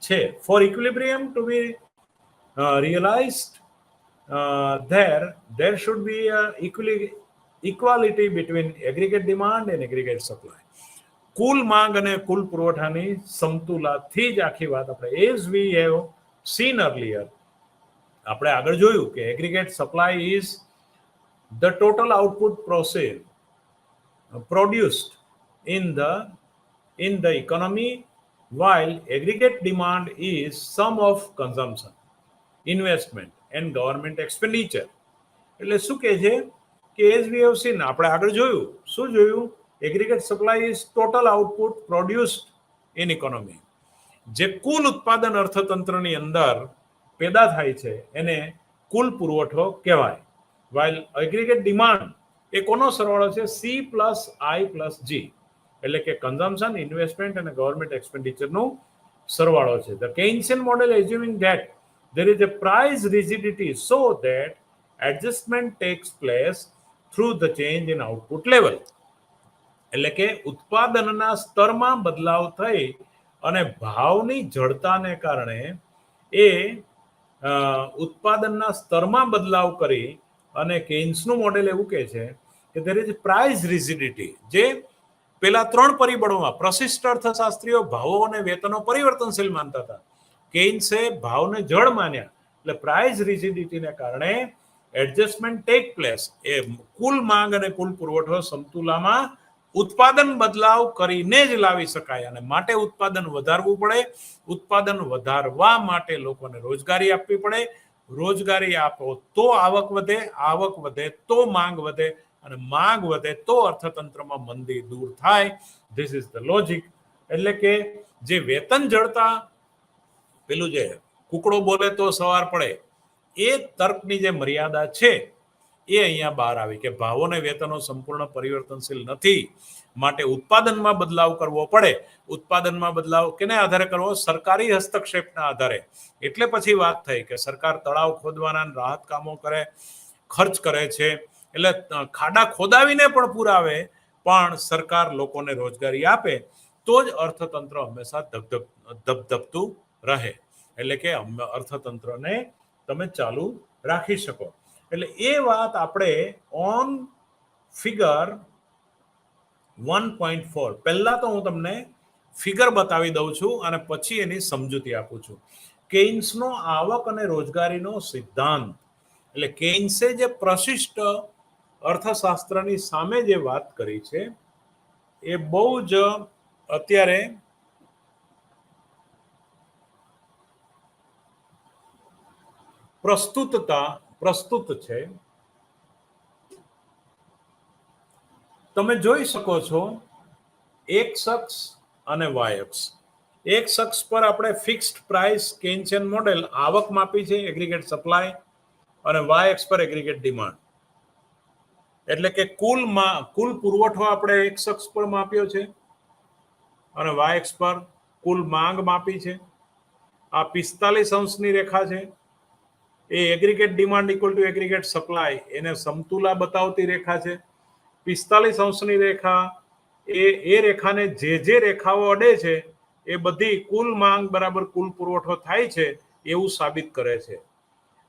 Speaker 1: છે. For equilibrium to be realised there should be equality between aggregate demand and aggregate supply. કુલ માંગ અને કુલ પુરવઠાની સમતુલાથી જ આખી વાત આપણે, as we have seen earlier, આપણે આગળ જોયું કે aggregate supply is the total output produced in the economy, while aggregate demand is sum of consumption, investment and government expenditure. એટલે શું કહે છે કે as we have seen, આપણે આગળ જોયું, શું જોયું? aggregate supply is total output produced in economy. જે કુલ ઉત્પાદન અર્થતંત્રની અંદર પેદા થાય છે એને કુલ પુરવઠો કહેવાય. વાઇલ એગ્રીગેટ ડિમાન્ડ એ કોનો સરવાળો છે? C plus I plus G, એટલે કે કન્ઝમ્પશન, ઇન્વેસ્ટમેન્ટ અને ગવર્મેન્ટ એક્સપેન્ડિચરનું સરવાળો છે. The Keynesian model assuming that there is a price rigidity so that adjustment takes place through the change in output level. એટલે કે ઉત્પાદનના સ્તરમાં બદલાવ થઈ અને ભાવની જડતાને કારણે એ ઉત્પાદનના સ્તરમાં બદલાવ કરી અને કેઇન્સનું મોડેલ એવું કહે છે કે there is price rigidity, જે પેલા 3 પરિબળોમાં પ્રશિષ્ટ અર્થશાસ્ત્રીઓ ભાવો અને વેતનો પરિવર્તનશીલ માનતા હતા. કેઇન્સે ભાવને જડ માન્યા, એટલે પ્રાઇસ રિજિડિટીને કારણે એડજસ્ટમેન્ટ ટેક પ્લેસ, એ કુલ માંગ અને કુલ પુરવઠો સમતુલામાં ઉત્પાદન બદલાવ કરીને જ લાવી શકાય અને માટે ઉત્પાદન વધારવું પડે. ઉત્પાદન વધારવા માટે લોકોને રોજગારી આપવી પડે. રોજગારી આપો તો આવક વધે, આવક વધે તો માંગ વધે અને માંગ વધે તો અર્થતંત્રમાં મંદી દૂર થાય. This is the logic. એટલે કે જે વેતન જડતા, પેલું જે કુકડો બોલે તો સવાર પડે, એ તર્કની જે મર્યાદા છે એ અહીંયા બહાર આવી કે ભાવો અને વેતનો સંપૂર્ણ પરિવર્તનશીલ નથી, માટે ઉત્પાદનમાં બદલાવ કરવો પડે. ઉત્પાદનમાં બદલાવ કેને આધારે કરવો? સરકારી હસ્તક્ષેપના આધારે. એટલે પછી વાત થઈ કે સરકાર તળાવ ખોદવાના રાહત કામો કરે, ખર્ચ કરે છે, એટલે ખાડા ખોદાવીને પણ પુરાવે, પણ સરકાર લોકોને રોજગારી આપે તો જ અર્થતંત્ર હંમેશા ધબધબતું રહે. એટલે કે અર્થતંત્રને તમે ચાલુ રાખી શકો. એટલે એ વાત આપણે ઓન ફિગર 1.4 પહેલા તો હું તમને ફિગર બતાવી દઉં છું અને પછી એની સમજૂતી આપું છું. કેઇન્સનો આવક અને રોજગારીનો સિદ્ધાંત, એટલે કેઇન્સે જે પ્રશિષ્ટ અર્થશાસ્ત્રની સામે જે વાત કરી છે એ બહુ જ અત્યારે પ્રસ્તુત છે. તમે જોઈ શકો છો એક્સ અક્ષ અને વાય અક્ષ. એક્સ અક્ષ પર આપણે ફિક્સ્ડ પ્રાઇસ કેઇન્સિયન મોડેલ આવક માપી છે, એગ્રીગેટ સપ્લાય, અને વાય અક્ષ પર એગ્રીગેટ ડિમાન્ડ. એટલે કે કુલ પુરવઠો આપણે એક્સ અક્ષ પર માપ્યો છે અને વાય અક્ષ પર કુલ માંગ માપી છે. આ 45 અંશની રેખા છે એ aggregate demand equal to aggregate supply, એને સમતુલા બતાવતી રેખા છે. 45 અંશની રેખા એ રેખાને જે રેખાઓ અડે છે એ બધી કુલ માંગ બરાબર કુલ પુરવઠો થાય છે એવું સાબિત કરે છે.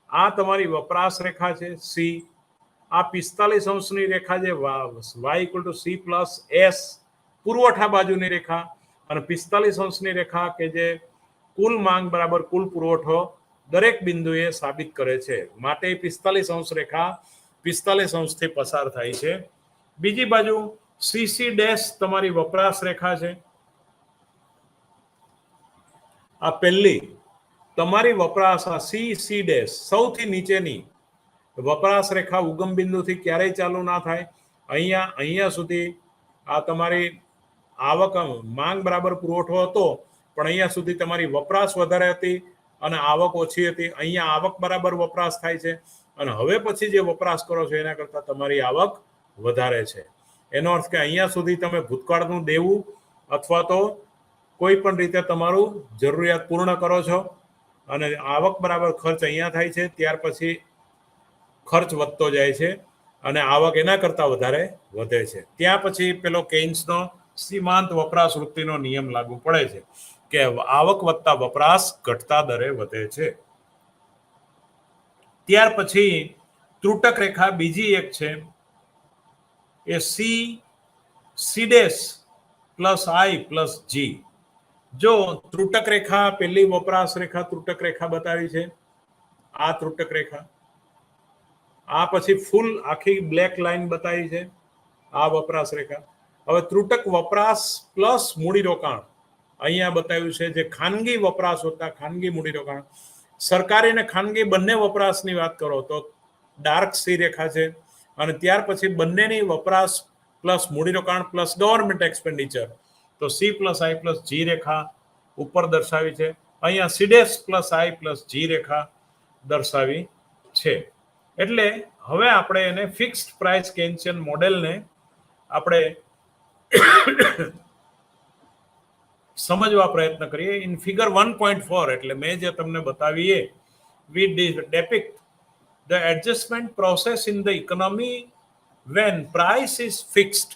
Speaker 1: આ તમારી વપરાશ રેખા છે સી. આ 45 અંશની રેખા જે Y equal to C plus S પુરવઠા બાજુની રેખા, અને 45 અંશની રેખા કે જે કુલ માંગ બરાબર કુલ પુરવઠો દરેક બિંદુએ સાબિત કરે છે. માટે 45 અંશ રેખા 45 અંશથી પસાર થાય છે. બીજી બાજુ સીસી ડેશ તમારી વપરાશ રેખા છે. આ પહેલી તમારી વપરાશ, આ સી ડેશ સૌથી નીચેની વપરાશ રેખા ઉગમ બિંદુથી ક્યારેય ચાલુ ના થાય. અહીંયા સુધી આ તમારી આવક માંગ બરાબર પુરવઠો હતો, પણ અહીંયા સુધી તમારી વપરાશ વધારે હતી અને આવક ઓછી હતી. અહીંયા આવક બરાબર વપરાશ થાય છે અને હવે પછી જે વપરાશ કરો છો એના કરતાં તમારી આવક વધારે છે. એનો અર્થ કે અહીંયા સુધી તમે ભૂતકાળનું દેવું અથવા તો કોઈ પણ રીતે તમારું જરૂરિયાત પૂર્ણ કરો છો અને આવક બરાબર ખર્ચ અહીંયા થાય છે. ત્યાર પછી ખર્ચ વધતો જાય છે અને આવક એના કરતાં વધારે વધે છે. ત્યાં પછી પેલો કેઇન્સનો સીમાંત વપરાશ વૃત્તિનો નિયમ લાગુ પડે છે કે આવક વધતા વપરાશ ઘટતા દરે વધે છે. ત્યાર પછી ત્રુટક રેખા બીજી એક છે, A C dash plus I plus જી. જો ત્રુટક રેખા પહેલી વપરાશ રેખા ત્રુટક રેખા બતાવી છે, આ ત્રુટક રેખા. આ પછી ફૂલ આખી બ્લેક લાઈન બતાવી છે, આ વપરાશ રેખા. હવે ત્રુટક વપરાશ પ્લસ મૂડીરોકાણ અહીંયા બતાવ્યું છે. જે ખાનગી વપરાશ હોતા ખાનગી મૂડીરોકાણ, સરકારી અને ખાનગી બંને વપરાશની વાત કરો તો ડાર્ક સી રેખા છે. અને ત્યાર પછી બંનેની વપરાશ પ્લસ મૂડીરોકાણ પ્લસ ગવર્મેન્ટ એક્સપેન્ડિચર, તો સી પ્લસ આઈ પ્લસ જી રેખા ઉપર દર્શાવી છે. અહીંયા સીડેસ પ્લસ આઈ પ્લસ જી રેખા દર્શાવી છે. એટલે હવે આપણે એને ફિક્સ્ડ પ્રાઇસ કેન્સિયન મોડેલને આપણે સમજવા પ્રયત્ન કરીએ. ઇન ફિગર 1.4 એટલે મેં જે તમને બતાવીએ, વી depict the adjustment process in the economy when price is fixed.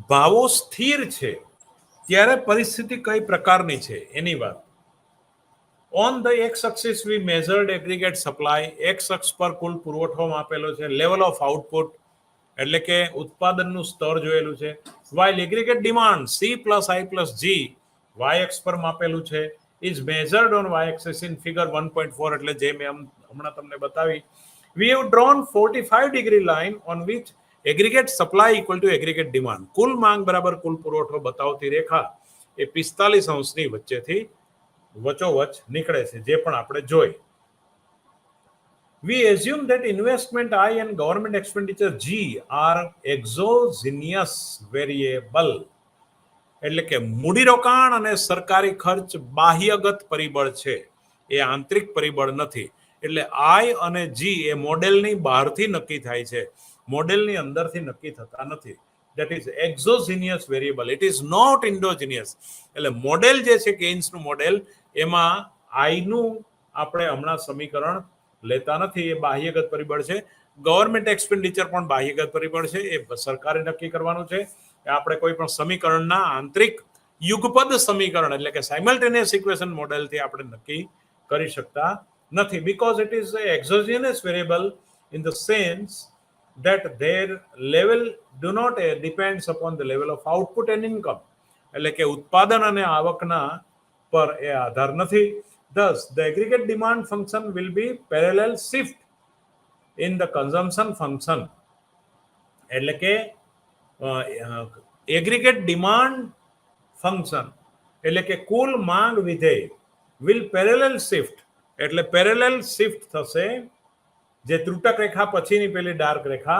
Speaker 1: ભાવો સ્થિર છે ત્યારે પરિસ્થિતિ કઈ પ્રકારની છે એની વાત. On the X axis we measured aggregate supply. X અક્ષ પર કુલ પુરવઠો માપેલો છે. લેવલ ઓફ આઉટપુટ એટલે કે ઉત્પાદનનું સ્તર જોયેલું છે. While aggregate demand C plus I plus G Y X પર માપેલું છે. Is measured on Y axis in figure 1.4 એટલે જે મેં હમણાં તમને બતાવી. We have drawn 45 degree line on which aggregate supply equal to aggregate demand. કુલ માંગ બરાબર કુલ પુરવઠો બતાવતી રેખા એ 45 અંશની વચ્ચેથી વચોવચ નીકળે છે, જે પણ આપણે જોઈ. We assume that investment I and government expenditure G are exogenous variable. એટલે કે મૂડીરોકાણ અને સરકારી ખર્ચ બાહ્યગત પરિબળ છે, એ આંતરિક પરિબળ નથી. એટલે આઈ અને જી એ મોડેલની બહારથી નક્કી થાય છે, મોડેલની અંદરથી નક્કી થતા નથી. that is exogenous variable, it is not endogenous. એટલે મોડેલ જે છે કેઇન્સનું મોડેલ, એમાં આઈનું આપણે હમણાં સમીકરણ લેતા નથી, એ બાહ્યગત પરિબળ છે. ગવર્મેન્ટ એક્સપેન્ડિચર પણ બાહ્યગત પરિબળ છે, એ સરકારે નક્કી કરવાનું છે. આપણે કોઈ પણ સમીકરણના આંતરિક યુગપદ સમીકરણ એટલે કે સાયમલ્ટેનિયસ ઇક્વેશન મોડેલથી આપણે નક્કી કરી શકતા નથી. Because it is exogenous variable in the sense that their level do not depends upon the level of output and income. એટલે કે ઉત્પાદન અને આવકના પર એ આધાર નથી. Thus, the aggregate demand function will be parallel shift in the consumption function. એટલે કે aggregate demand function એટલે કે કુલ માંગ વિધેય will parallel shift એટલે પેરેલલ શિફ્ટ થશે. જે ત્રુટક રેખા પછીની પેલી dark Rekha,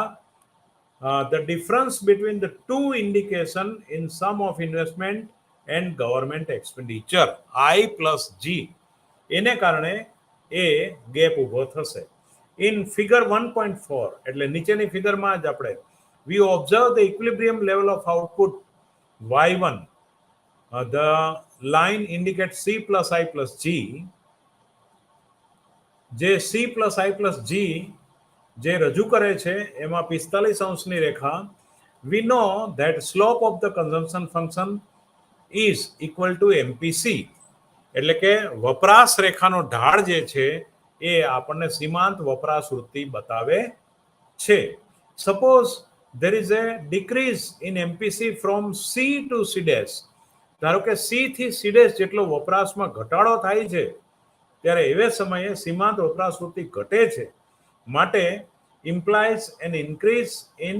Speaker 1: the difference between the two indication in sum of investment and government expenditure I plus G, એને કારણે એ ગેપ ઊભો થશે. ઇન ફિગર 1.4 એટલે નીચેની ફિગરમાં જ આપણે we observe the equilibrium level of output Y1. The line indicates C plus I plus G. જે C plus I plus G જે રજૂ કરે છે એમાં 45 અંશની રેખા. We know that slope of the consumption function is equal to MPC. એટલે કે વપરાશ રેખાનો ઢાળ જે છે એ આપણને સીમાંત વપરાશ વૃત્તિ બતાવે છે. Suppose there is a decrease in MPC from C to C dash. ધારો કે C થી C dash જેટલો વપરાશમાં ઘટાડો થાય છે, ત્યારે એવે સમયે સીમાંત વપરાશ વૃત્તિ ઘટે છે. માટે implies an increase in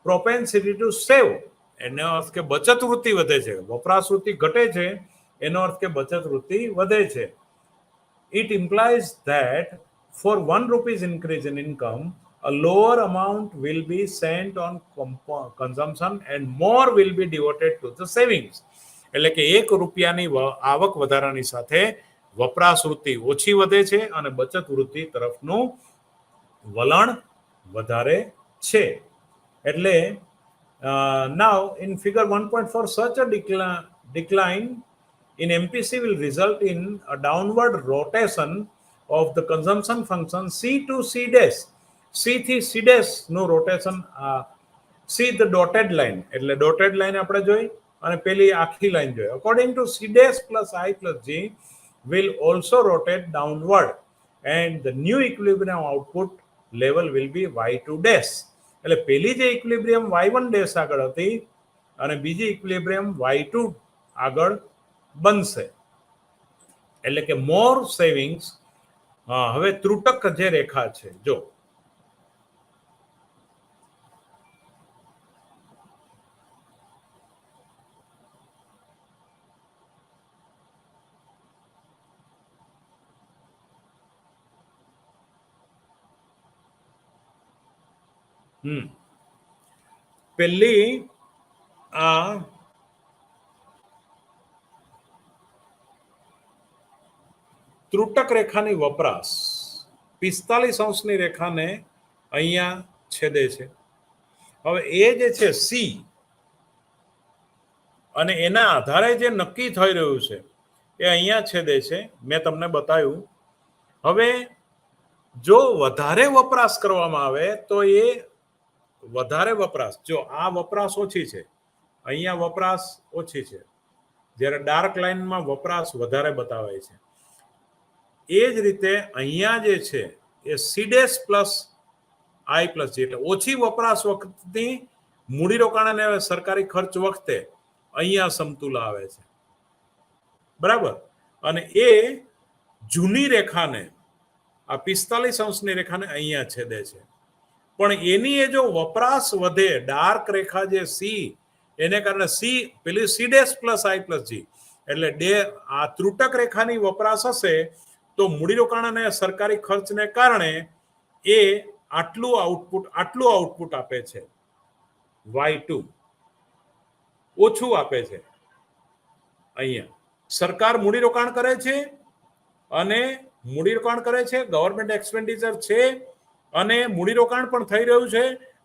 Speaker 1: propensity to save. એનો અર્થ કે બચત વૃત્તિ વધે છે. વપરાશ વૃત્તિ ઘટે છે એનો અર્થ કે બચત વૃત્તિ વધે છે. It implies that for 1 rupees increase in income, a lower amount will be sent on consumption and more will be devoted to the savings. એટલે કે 1 રૂપિયાની આવક વધારાની સાથે વપરાશ વૃત્તિ ઓછી વધે છે અને બચત વૃત્તિ તરફનું વલણ વધારે છે. એટલે now in figure 1.4 such a decline in MPC will result in a downward rotation of the consumption function C to C dash. C થી C dash નું rotation, C the dotted line એટલે dotted line આપણે જોઈ અને પેલી આખી line જોઈ. According to C dash plus I plus G will also rotate downward and the new equilibrium output level will be Y2 dash. એટલે પેલી જે ઇક્વિલિબ્રિયમ Y1 dash આગળ હતી અને બીજી ઇક્વિલિબ્રિયમ Y2 આગળ બનશે. એટલે કે મોર સેવિંગ્સ. હવે ત્રુટક જે રેખા છે જો, પેલી ત્રુટક રેખાની વપરાશ 45 રેખાને અહીંયા છેદે છે. હવે એ જે છે સી, અને એના આધારે જે નક્કી થઈ રહ્યું છે એ અહીંયા છેદે છે. મેં તમને બતાવ્યું. હવે જો વધારે વપરાશ કરવામાં આવે તો એ વધારે વપરાશ, જો આ વપરાશ ઓછી છે, અહીંયા વપરાશ ઓછી છે, જ્યારે ડાર્ક લાઇનમાં વપરાશ વધારે બતાવાય છે. એ જ રીતે અહીંયા જે છે એ સીડેસ પ્લસ આઈ પ્લસ જી, એટલે ઓછી વપરાશ વખતની મૂડીરોકાણ અને સરકારી ખર્ચ વખતે અહીંયા સમતુલા આવે છે, બરાબર. અને એ જૂની રેખાને, આ 45 રેખાને અહીંયા છેદે છે. પણ એની એ જો વપરાશ વધે, ડાર્ક રેખા જે સી, એને કારણે સી પેલી સીડેસ પ્લસ આઈ પ્લસ જી, એટલે આ ત્રુટક રેખાની વપરાશ હશે તો મૂડીરોકાણ અને સરકારી ખર્ચને કારણે એ આટલું આઉટપુટ આપે છે. Y2 ઓછું આપે છે. અહીંયા સરકાર મૂડીરોકાણ કરે છે, અને મૂડીરોકાણ કરે છે, ગવર્મેન્ટ એક્સપેન્ડિચર છે, અને મૂડીરોકાણ પણ થઈ રહ્યું છે,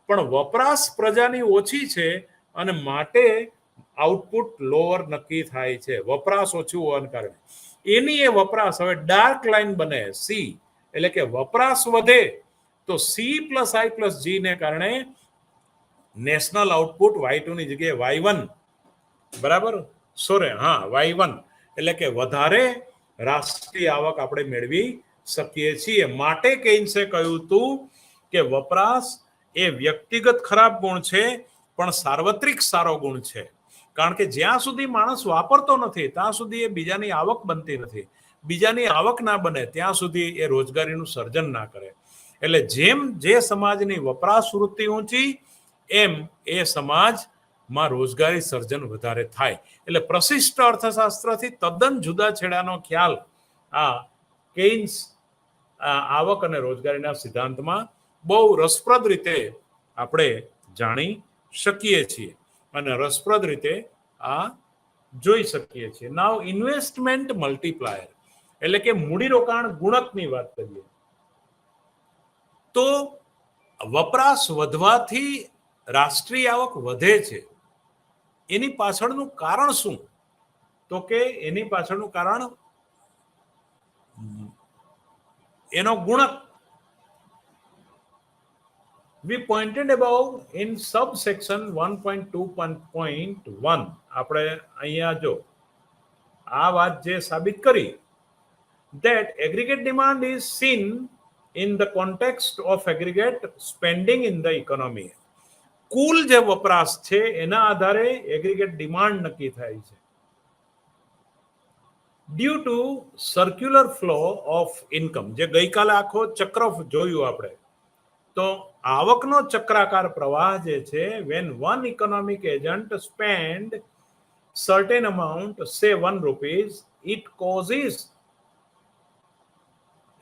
Speaker 1: પણ વપરાશ પ્રજાની ઓછી છે, અને માટે આઉટપુટ લોઅર નક્કી થાય છે, વપરાશ ઓછું હોવાને કારણે. એની એ વપરાશ હવે ડાર્ક લાઇન બને સી, એટલે કે વપરાશ વધે તો સી પ્લસ આઈ પ્લસ જી ને કારણે નેશનલ આઉટપુટ Y2 ની જગ્યાએ Y1, બરાબર, Y1, એટલે કે વધારે રાષ્ટ્રીય આવક આપણે મેળવી શકીએ છીએ. માટે કેઇન્સે કહ્યું હતું કે વપરાશ એ વ્યક્તિગત ખરાબ ગુણ છે, પણ સાર્વત્રિક સારો ગુણ છે. કારણ કે જ્યાં સુધી માણસ વાપરતો નથી ત્યાં સુધી એ બીજાની આવક બનતી નથી. બીજાની આવક ના બને ત્યાં સુધી એ રોજગારીનું સર્જન ના કરે. એટલે જેમ જે સમાજની વપરાશ વૃત્તિ ઊંચી, એમ એ સમાજમાં રોજગારી સર્જન વધારે થાય. એટલે પ્રશિષ્ટ અર્થશાસ્ત્રથી તદ્દન જુદા છેડાનો ખ્યાલ આ કેઇન્સ આવક અને રોજગારીના સિદ્ધાંતમાં બહુ રસપ્રદ રીતે આપણે જાણી શકીએ છીએ અને રસપ્રદ રીતે આ જોઈ શકીએ છીએ. નાવ ઇન્વેસ્ટમેન્ટ મલ્ટીપ્લાયર, એટલે કે મૂડીરોકાણ ગુણકની વાત કરીએ તો વપરાશ વધવાથી રાષ્ટ્રીય આવક વધે છે. એની પાછળનું કારણ શું? તો કે એની પાછળનું કારણ એનો ગુણક. We pointed above in subsection 1.2.1. આપણે અહીંયા જો આ વાત જે સાબિત કરી, that aggregate demand is seen in the context of aggregate spending in the economy. કુલ જે વપરાશ છે એના આધારે એગ્રીગેટ ડિમાન્ડ નક્કી થાય છે. Due to circular flow of income, જે ગઈકાલે આખો ચક્ર જોયું આપણે, તો આવકનો ચક્રાકાર પ્રવાહ જે છે, when one economic agent spend certain amount, say 1 rupees, it causes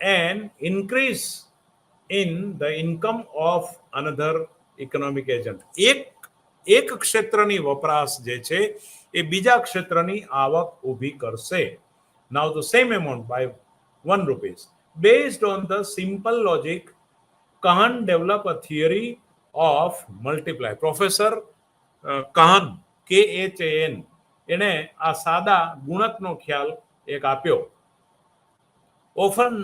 Speaker 1: an increase in the income of another economic agent. એક ક્ષેત્રની વપરાશ જે છે એ બીજા ક્ષેત્રની આવક ઊભી કરશે. Now the same amount by 1 rupees. Based on the simple logic, Kahan developed a theory of multiply. Professor Kahan, KHAN, એને આ સાદા ગુણકનો ખ્યાલ એક આપ્યો. Often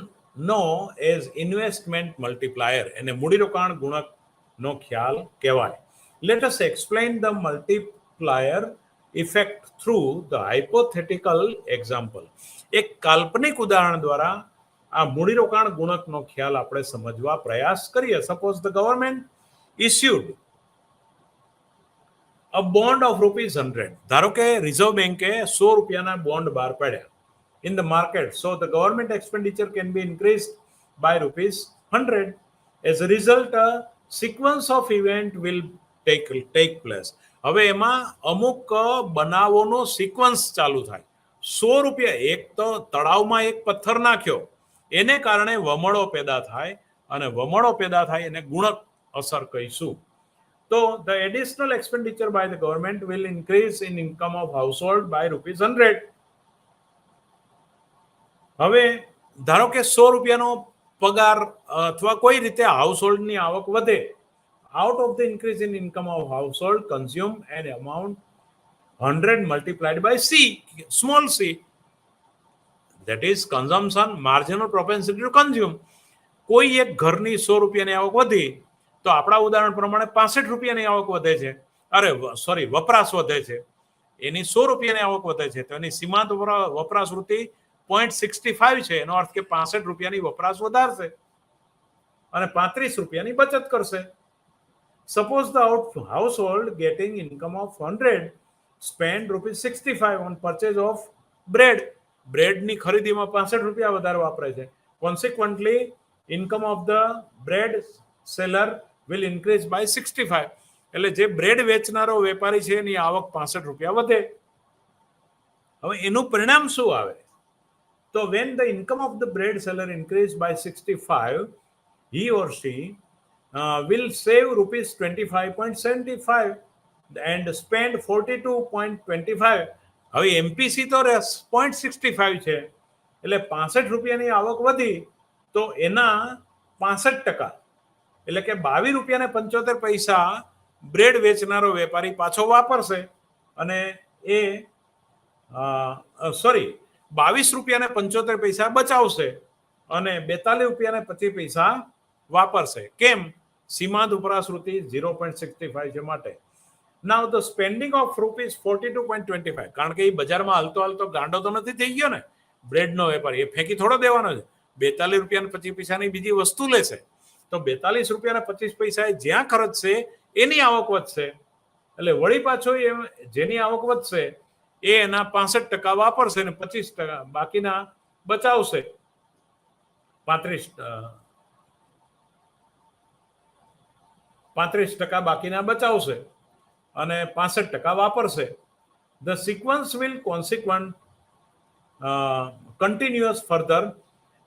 Speaker 1: known as investment multiplier, એને મૂડીરોકાણ ગુણકનો ખ્યાલ કહેવાય. Let us explain the multiplier effect through the hypothetical example. એક કાલ્પનિક ઉદાહરણ દ્વારા આ મૂડીરોકાણ ગુણકનો ખ્યાલ આપણે સમજવા પ્રયાસ કરીએ. Suppose the government issued a bond of ₹100. ધારો કે રિઝર્વ બેન્કે 100 રૂપિયાના બોન્ડ બહાર પાડ્યા in the market, so the government expenditure can be increased by ₹100. As a result, a sequence of event will take place. હવે એમાં અમુક બનાવોનો સિક્વન્સ ચાલુ થાય. 100 રૂપિયા, એક તો તળાવમાં એક પથ્થર નાખ્યો, એને કારણે વમળો પેદા થાય, અને વમળો પેદા થાય એને ગુણક અસર કહીશું. તો the additional expenditure by the government will increase in income of household by ₹100. હવે ધારો કે 100 રૂપિયાનો પગાર અથવા કોઈ રીતે હાઉસહોલ્ડની આવક વધે, out of the increase in income of household consume an amount 100 multiplied by C, small c, that is consumption marginal propensity to consume. કોઈ એક ઘરની 100 રૂપિયાની આવક વધી તો આપણા ઉદાહરણ પ્રમાણે 65 રૂપિયાની આવક વધે છે, વપરાશ વધે છે, એની 100 રૂપિયાની આવક વધે છે તો એની સીમાંત વપરાશ વૃત્તિ 0.65 છે, એનો અર્થ કે 65 રૂપિયાની વપરાશ વધારશે અને 35 રૂપિયાની બચત કરશે. Suppose the household getting income of 100 spend ₹65 on purchase of bread. બ્રેડની ખરીદીમાં 65 રૂપિયા વધારે વાપરે છે. Consequently, income of the bread seller will increase by 65. એટલે જે બ્રેડ વેચનારો વેપારી છે એની આવક 65 રૂપિયા વધે. હવે એનું પરિણામ શું આવે? તો when the income of the bread seller increase by 65, he or she will save ₹25.75 and spend 42.25. હવે એમપીસી તો 0.65 છે, એટલે 65 રૂપિયાની આવક વધી તો એના 65%, એટલે કે 22 રૂપિયા ને 75 પૈસા બ્રેડ વેચનારો વેપારી પાછો વાપરશે અને એ 22 રૂપિયા ને 75 પૈસા બચાવશે અને 42 રૂપિયા ને 25 પૈસા વાપરશે. કેમ? સીમાંત વપરાશ વૃત્તિ 0.65 છે માટે. Now the spending of ₹42.25, કારણ કે એ બજારમાં હાલતો ગાંડો તો નથી થઈ ગયો ને બ્રેડનો વેપારી, એ ફેંકી થોડો દેવાનો છે. 42 રૂપિયા ને 25 પૈસાની બીજી વસ્તુ લેશે તો 42 રૂપિયા ને 25 પૈસા જ્યાં ખર્ચશે એની આવક વધશે, એટલે વળી પાછો જેની આવક વધશે એ એના 65% વાપરશે ને 25% બાકીના બચાવશે. 35% બાકીના બચાવશે અને 65% વાપરશે. The sequence will continuous further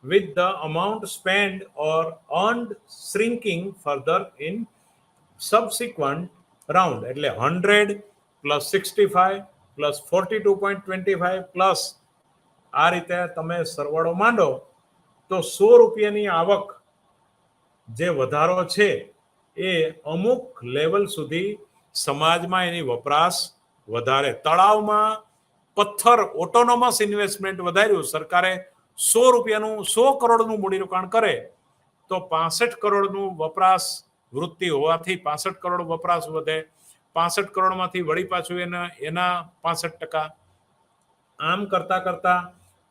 Speaker 1: with the amount spent or earned shrinking further in subsequent round. એટલે 100 plus 65 plus 42.25 plus આ રીતે તમે સરવાળો માંડો તો 100 રૂપિયાની આવક જે વધારો છે એ અમુક લેવલ સુધી સમાજમાં એની વપરાશ વધારે. તળાવમાં પથ્થર ઓટોનોમસ ઇન્વેસ્ટમેન્ટ વધાર્યું, સરકારે 100 રૂપિયાનું 100 કરોડનું મૂડીરોકાણ કરે તો 65 કરોડનું વપરાશ વૃત્તિ હોવાથી 65 કરોડ વપરાશ વધે. 65 કરોડમાંથી વળી પાછું એના 65%. આમ કરતા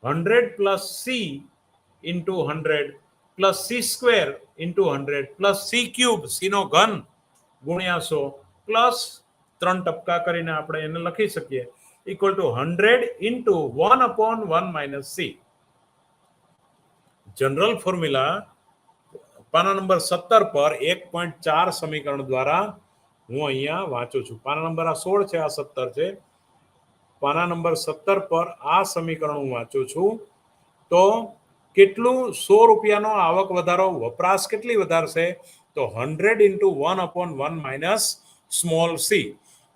Speaker 1: 100 plus C into 100 plus C square into 100 plus C cube, C નો ઘન ગુણ્યા 100 પ્લસ 3% કરીને આપણે એને લખી શકીએ equal to 100 into 1/1 minus C. General formula પાના નંબર 17 પર 1.4 સમીકરણ દ્વારા હું અહીંયા વાંચું છું. પાના નંબર 16 છે, આ 17 છે. પાના નંબર 17 પર આ સમીકરણ હું વાંચું છું. તો કેટલું 100 રૂપિયાનો આવક વધારો વપરાશ કેટલી વધારશે? તો 100 into 1/1 minus small c,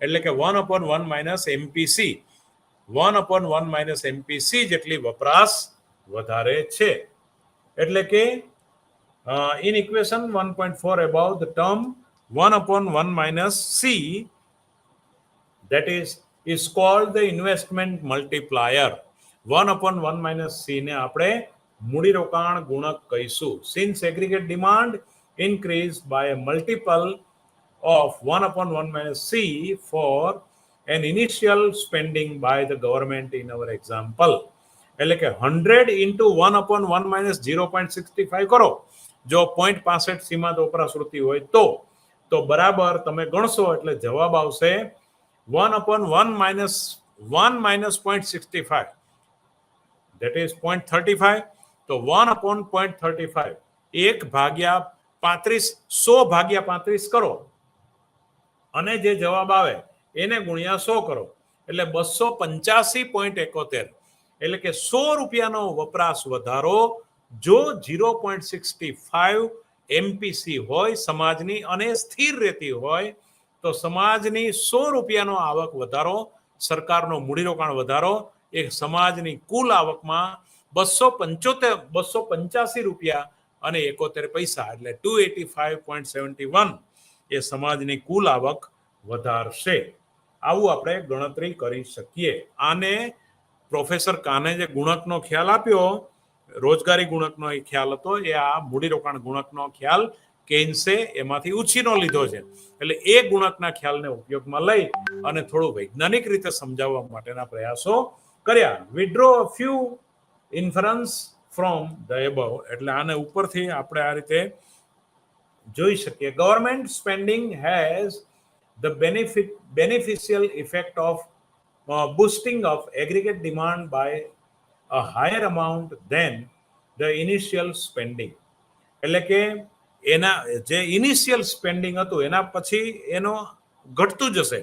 Speaker 1: એટલે કે 1/1 minus MPC. 1/1 minus MPC જેટલી વપરાશ વધારે છે. એટલે કે in equation 1.4 above the term 1/1 minus C, that is called the investment multiplier. 1/1 minus C ને આપણે મૂડીરોકાણ ગુણક કહીશું. Since aggregate demand increased by a multiple of 1/1 minus C for an initial spending by the government in our example. એટલે કે 100 into 1/1 minus 0.65 કરો જો 0.65 સીમાંત વપરાશ વૃત્તિ હોય તો બરાબર તમે ગણશો એટલે જવાબ આવશે 1/1 minus 1 minus 0.65, that is 0.35. તો 1/0.35 1/35 100/35 કરો અને જે જવાબ આવે એને ગુણ્યા 100 કરો એટલે 285.71. એટલે કે 100 રૂપિયાનો વપરાશ વધારો જો 0.65 એમપીસી હોય સમાજની અને સ્થિર રહેતી હોય તો સમાજની 100 રૂપિયાનો આવક વધારો, સરકારનો મૂડીરોકાણ વધારો એ સમાજની કુલ આવકમાં 285 રૂપિયા અને 71 પૈસા એટલે 285.71 એ સમાજની કુલ આવક વધારશે. આવું આપણે ગણતરી કરી શકીએ. આને પ્રોફેસર કાને જે ગુણકનો ખ્યાલ આપ્યો, રોજગારી ગુણકનો એ ખ્યાલ હતો, એ આ મૂડીરોકાણ ગુણકનો ખ્યાલ કેન્સે એમાંથી ઉછીનો લીધો છે. એટલે એ ગુણકના ખ્યાલને ઉપયોગમાં લઈ અને થોડું વૈજ્ઞાનિક રીતે સમજાવવા માટેના પ્રયાસો કર્યા. Withdraw a few inference from the above, એટલે આને ઉપરથી આપણે આ રીતે જોઈ શકીએ. Government spending has the beneficial effect of boosting of aggregate demand by a higher amount than the initial spending. એટલે કે એના જે ઇનિશિયલ સ્પેન્ડિંગ હતું એના પછી એનો ઘટતું જશે.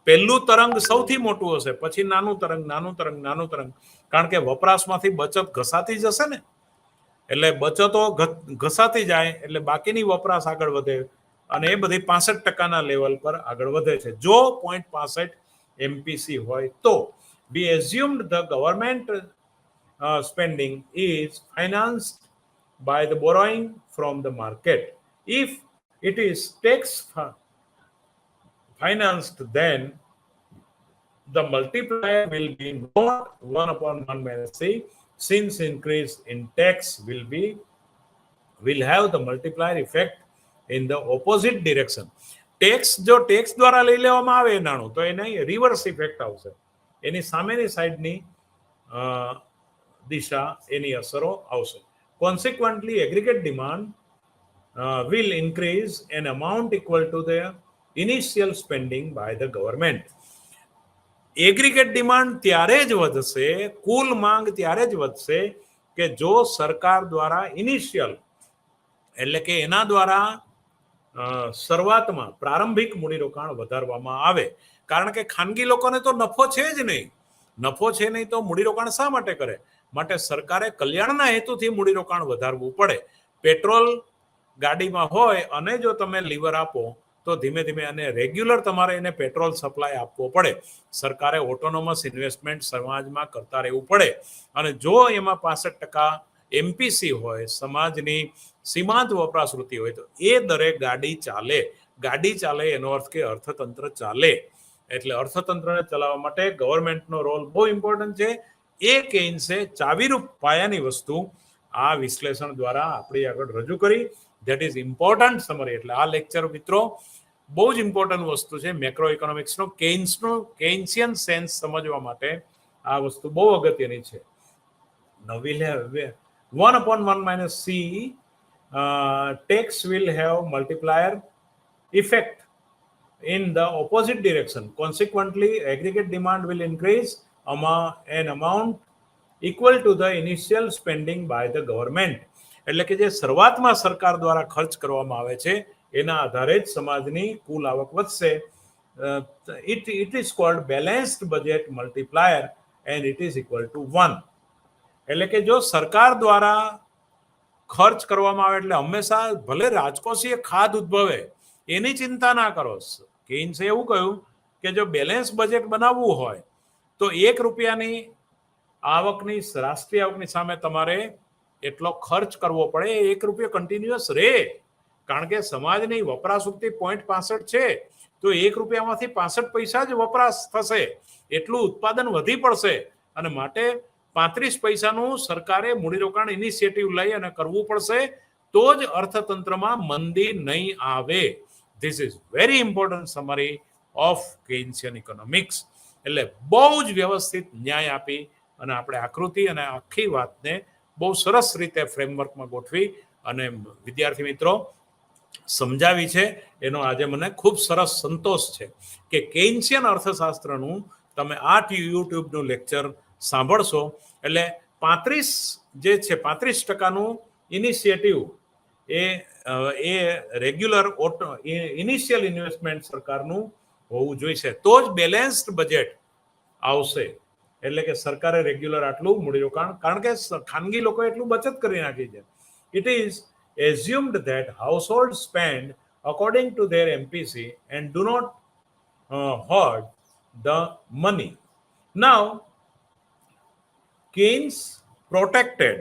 Speaker 1: પહેલું તરંગ સૌથી મોટું હશે, પછી નાનું તરંગ, નાનું તરંગ, નાનું તરંગ, કારણ કે વપરાશમાંથી બચત ઘસાતી જશે ને, એટલે બચતો ઘસાતી જાય એટલે બાકીની વપરાશ આગળ વધે અને એ બધી 65% લેવલ પર આગળ વધે છે. જો 0.65 MPC હોય તો we assumed the government spending is financed by the borrowing from the market. If it is tax financed, then the multiplier will be not 1/1 minus c, since increase in tax will have the multiplier effect in the opposite direction. Tax જો tax દ્વારા લઈ લેવામાં આવે નાણું તો એને reverse effect આવશે, એની સામેની સાઈડની દિશા એની અસરો આવશે. Consequently, aggregate demand will increase an amount equal to the initial spending by the government. Aggregate demand ત્યારે જ વધશે, કુલ માંગ ત્યારે જ વધશે કે જો સરકાર દ્વારા ઇનિશિયલ એટલે કે એના દ્વારા શરૂઆતમાં પ્રારંભિક મૂડીરોકાણ વધારવામાં આવે. કારણ કે ખાનગી લોકોને તો નફો છે જ નહીં, નફો છે નહીં તો મૂડીરોકાણ શા માટે કરે? માટે સરકારે કલ્યાણના હેતુથી મૂડીરોકાણ વધારવું પડે. પેટ્રોલ ગાડીમાં હોય અને જો તમે લીવર આપો તો ધીમે ધીમે અને રેગ્યુલર તમારે એને પેટ્રોલ સપ્લાય આપવો પડે. સરકારે ઓટોનોમસ ઇન્વેસ્ટમેન્ટ સમાજમાં કરતા રહેવું પડે. અને જો એમાં 65% MPC હોય, સમાજની સીમાંત વપરાશવૃત્તિ હોય, તો એ દરે ગાડી ચાલે. ગાડી ચાલે એનો અર્થ કે અર્થતંત્ર ચાલે. એટલે અર્થતંત્રને ચલાવવા માટે ગવર્મેન્ટનો રોલ બહુ ઇમ્પોર્ટન્ટ છે. એ કેન્સે ચાવીરૂપ પાયાની વસ્તુ આ વિશ્લેષણ દ્વારા આપણી આગળ રજૂ કરી. That is important summary. એટલે આ લેક્ચર મિત્રો બહુ જ ઇમ્પોર્ટન્ટ વસ્તુ છે. મેક્રો ઇકોનોમિક્સનો કેન્સિયન સેન્સ સમજવા માટે આ વસ્તુ બહુ અગત્યની છે. Now we'll have 1/1 minus c, tax will have multiplier effect in the opposite direction. Consequently, aggregate demand will increase an amount equal to the initial spending by the government. એટલે કે જે શરૂઆતમાં સરકાર દ્વારા ખર્ચ કરવામાં આવે છે એના આધારે જ સમાજની કુલ આવક વધશે. It is called balanced budget multiplier and it is equal to 1. એટલે કે જો સરકાર દ્વારા ખર્ચ કરવામાં આવે એટલે હંમેશા ભલે રાજકોષીય ખાધ ઉદ્ભવે એની ચિંતા ના કરો. કેન્સે એવું કહ્યું કે જો બેલેન્સ બજેટ બનાવવું હોય તો ₹1 આવકની રાષ્ટ્રીય આવકની સામે તમારે એટલો ખર્ચ કરવો પડે. ₹1 કન્ટિન્યુઅસ રહે, કારણ કે સમાજની વપરાશવૃત્તિ 0.65 છે તો ₹1માંથી 65 પૈસા જ વપરાશ થશે, એટલું ઉત્પાદન વધી પડશે. અને માટે 35 પૈસાનું સરકારે મૂડીરોકાણ ઇનિશિયેટિવ લઈ અને કરવું પડશે તો જ અર્થતંત્રમાં મંદી નહીં આવે. This is very important summary of Keynesian economics. એટલે બહુ જ વ્યવસ્થિત ન્યાય આપી અને આપણે આકૃતિ અને આખી વાતને બહુ સરસ રીતે ફ્રેમવર્કમાં ગોઠવી અને વિદ્યાર્થી મિત્રો સમજાવી છે. એનો આજે મને ખૂબ સરસ સંતોષ છે કે કેન્સિયન અર્થશાસ્ત્રનું તમે આ યુટ્યુબનું લેક્ચર સાંભળશો એટલે 35 જે છે 35%નું ઇનિશિયેટિવ એ રેગ્યુલર ઇનિશિયલ ઇન્વેસ્ટમેન્ટ સરકારનું હોવું જોઈએ તો જ બેલેન્સ્ડ બજેટ આવશે. એટલે કે સરકારે રેગ્યુલર આટલું મૂડીરોકાણ, કારણ કે ખાનગી લોકો એટલું બચત કરી નાખી છે. It is assumed that households spend according to their MPC and do not hoard the money. Now, Keynes protected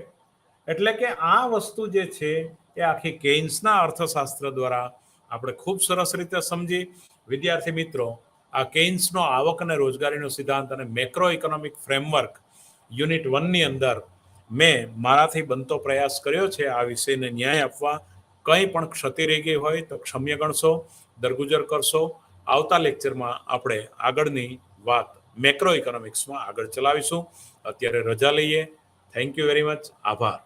Speaker 1: એટલે કે આ વસ્તુ જે છે એ આખી કેઇન્સના અર્થશાસ્ત્ર દ્વારા આપણે ખૂબ સરસ રીતે સમજી. વિદ્યાર્થી મિત્રો, આ કેઇન્સનો આવક અને રોજગારીનો સિદ્ધાંત અને મેક્રો ઇકોનોમિક ફ્રેમવર્ક યુનિટ 1 ની અંદર મેં મારાથી બનતો પ્રયાસ કર્યો છે આ વિષયને ન્યાય આપવા. કંઈ પણ ક્ષતિ રહી ગઈ હોય તો ક્ષમ્ય ગણશો, દરગુજર કરશો. આવતા લેક્ચરમાં આપણે આગળની વાત મેક્રો ઇકોનોમિક્સમાં આગળ ચલાવીશું. અત્યારે રજા લઈએ. Thank you very much. આભાર.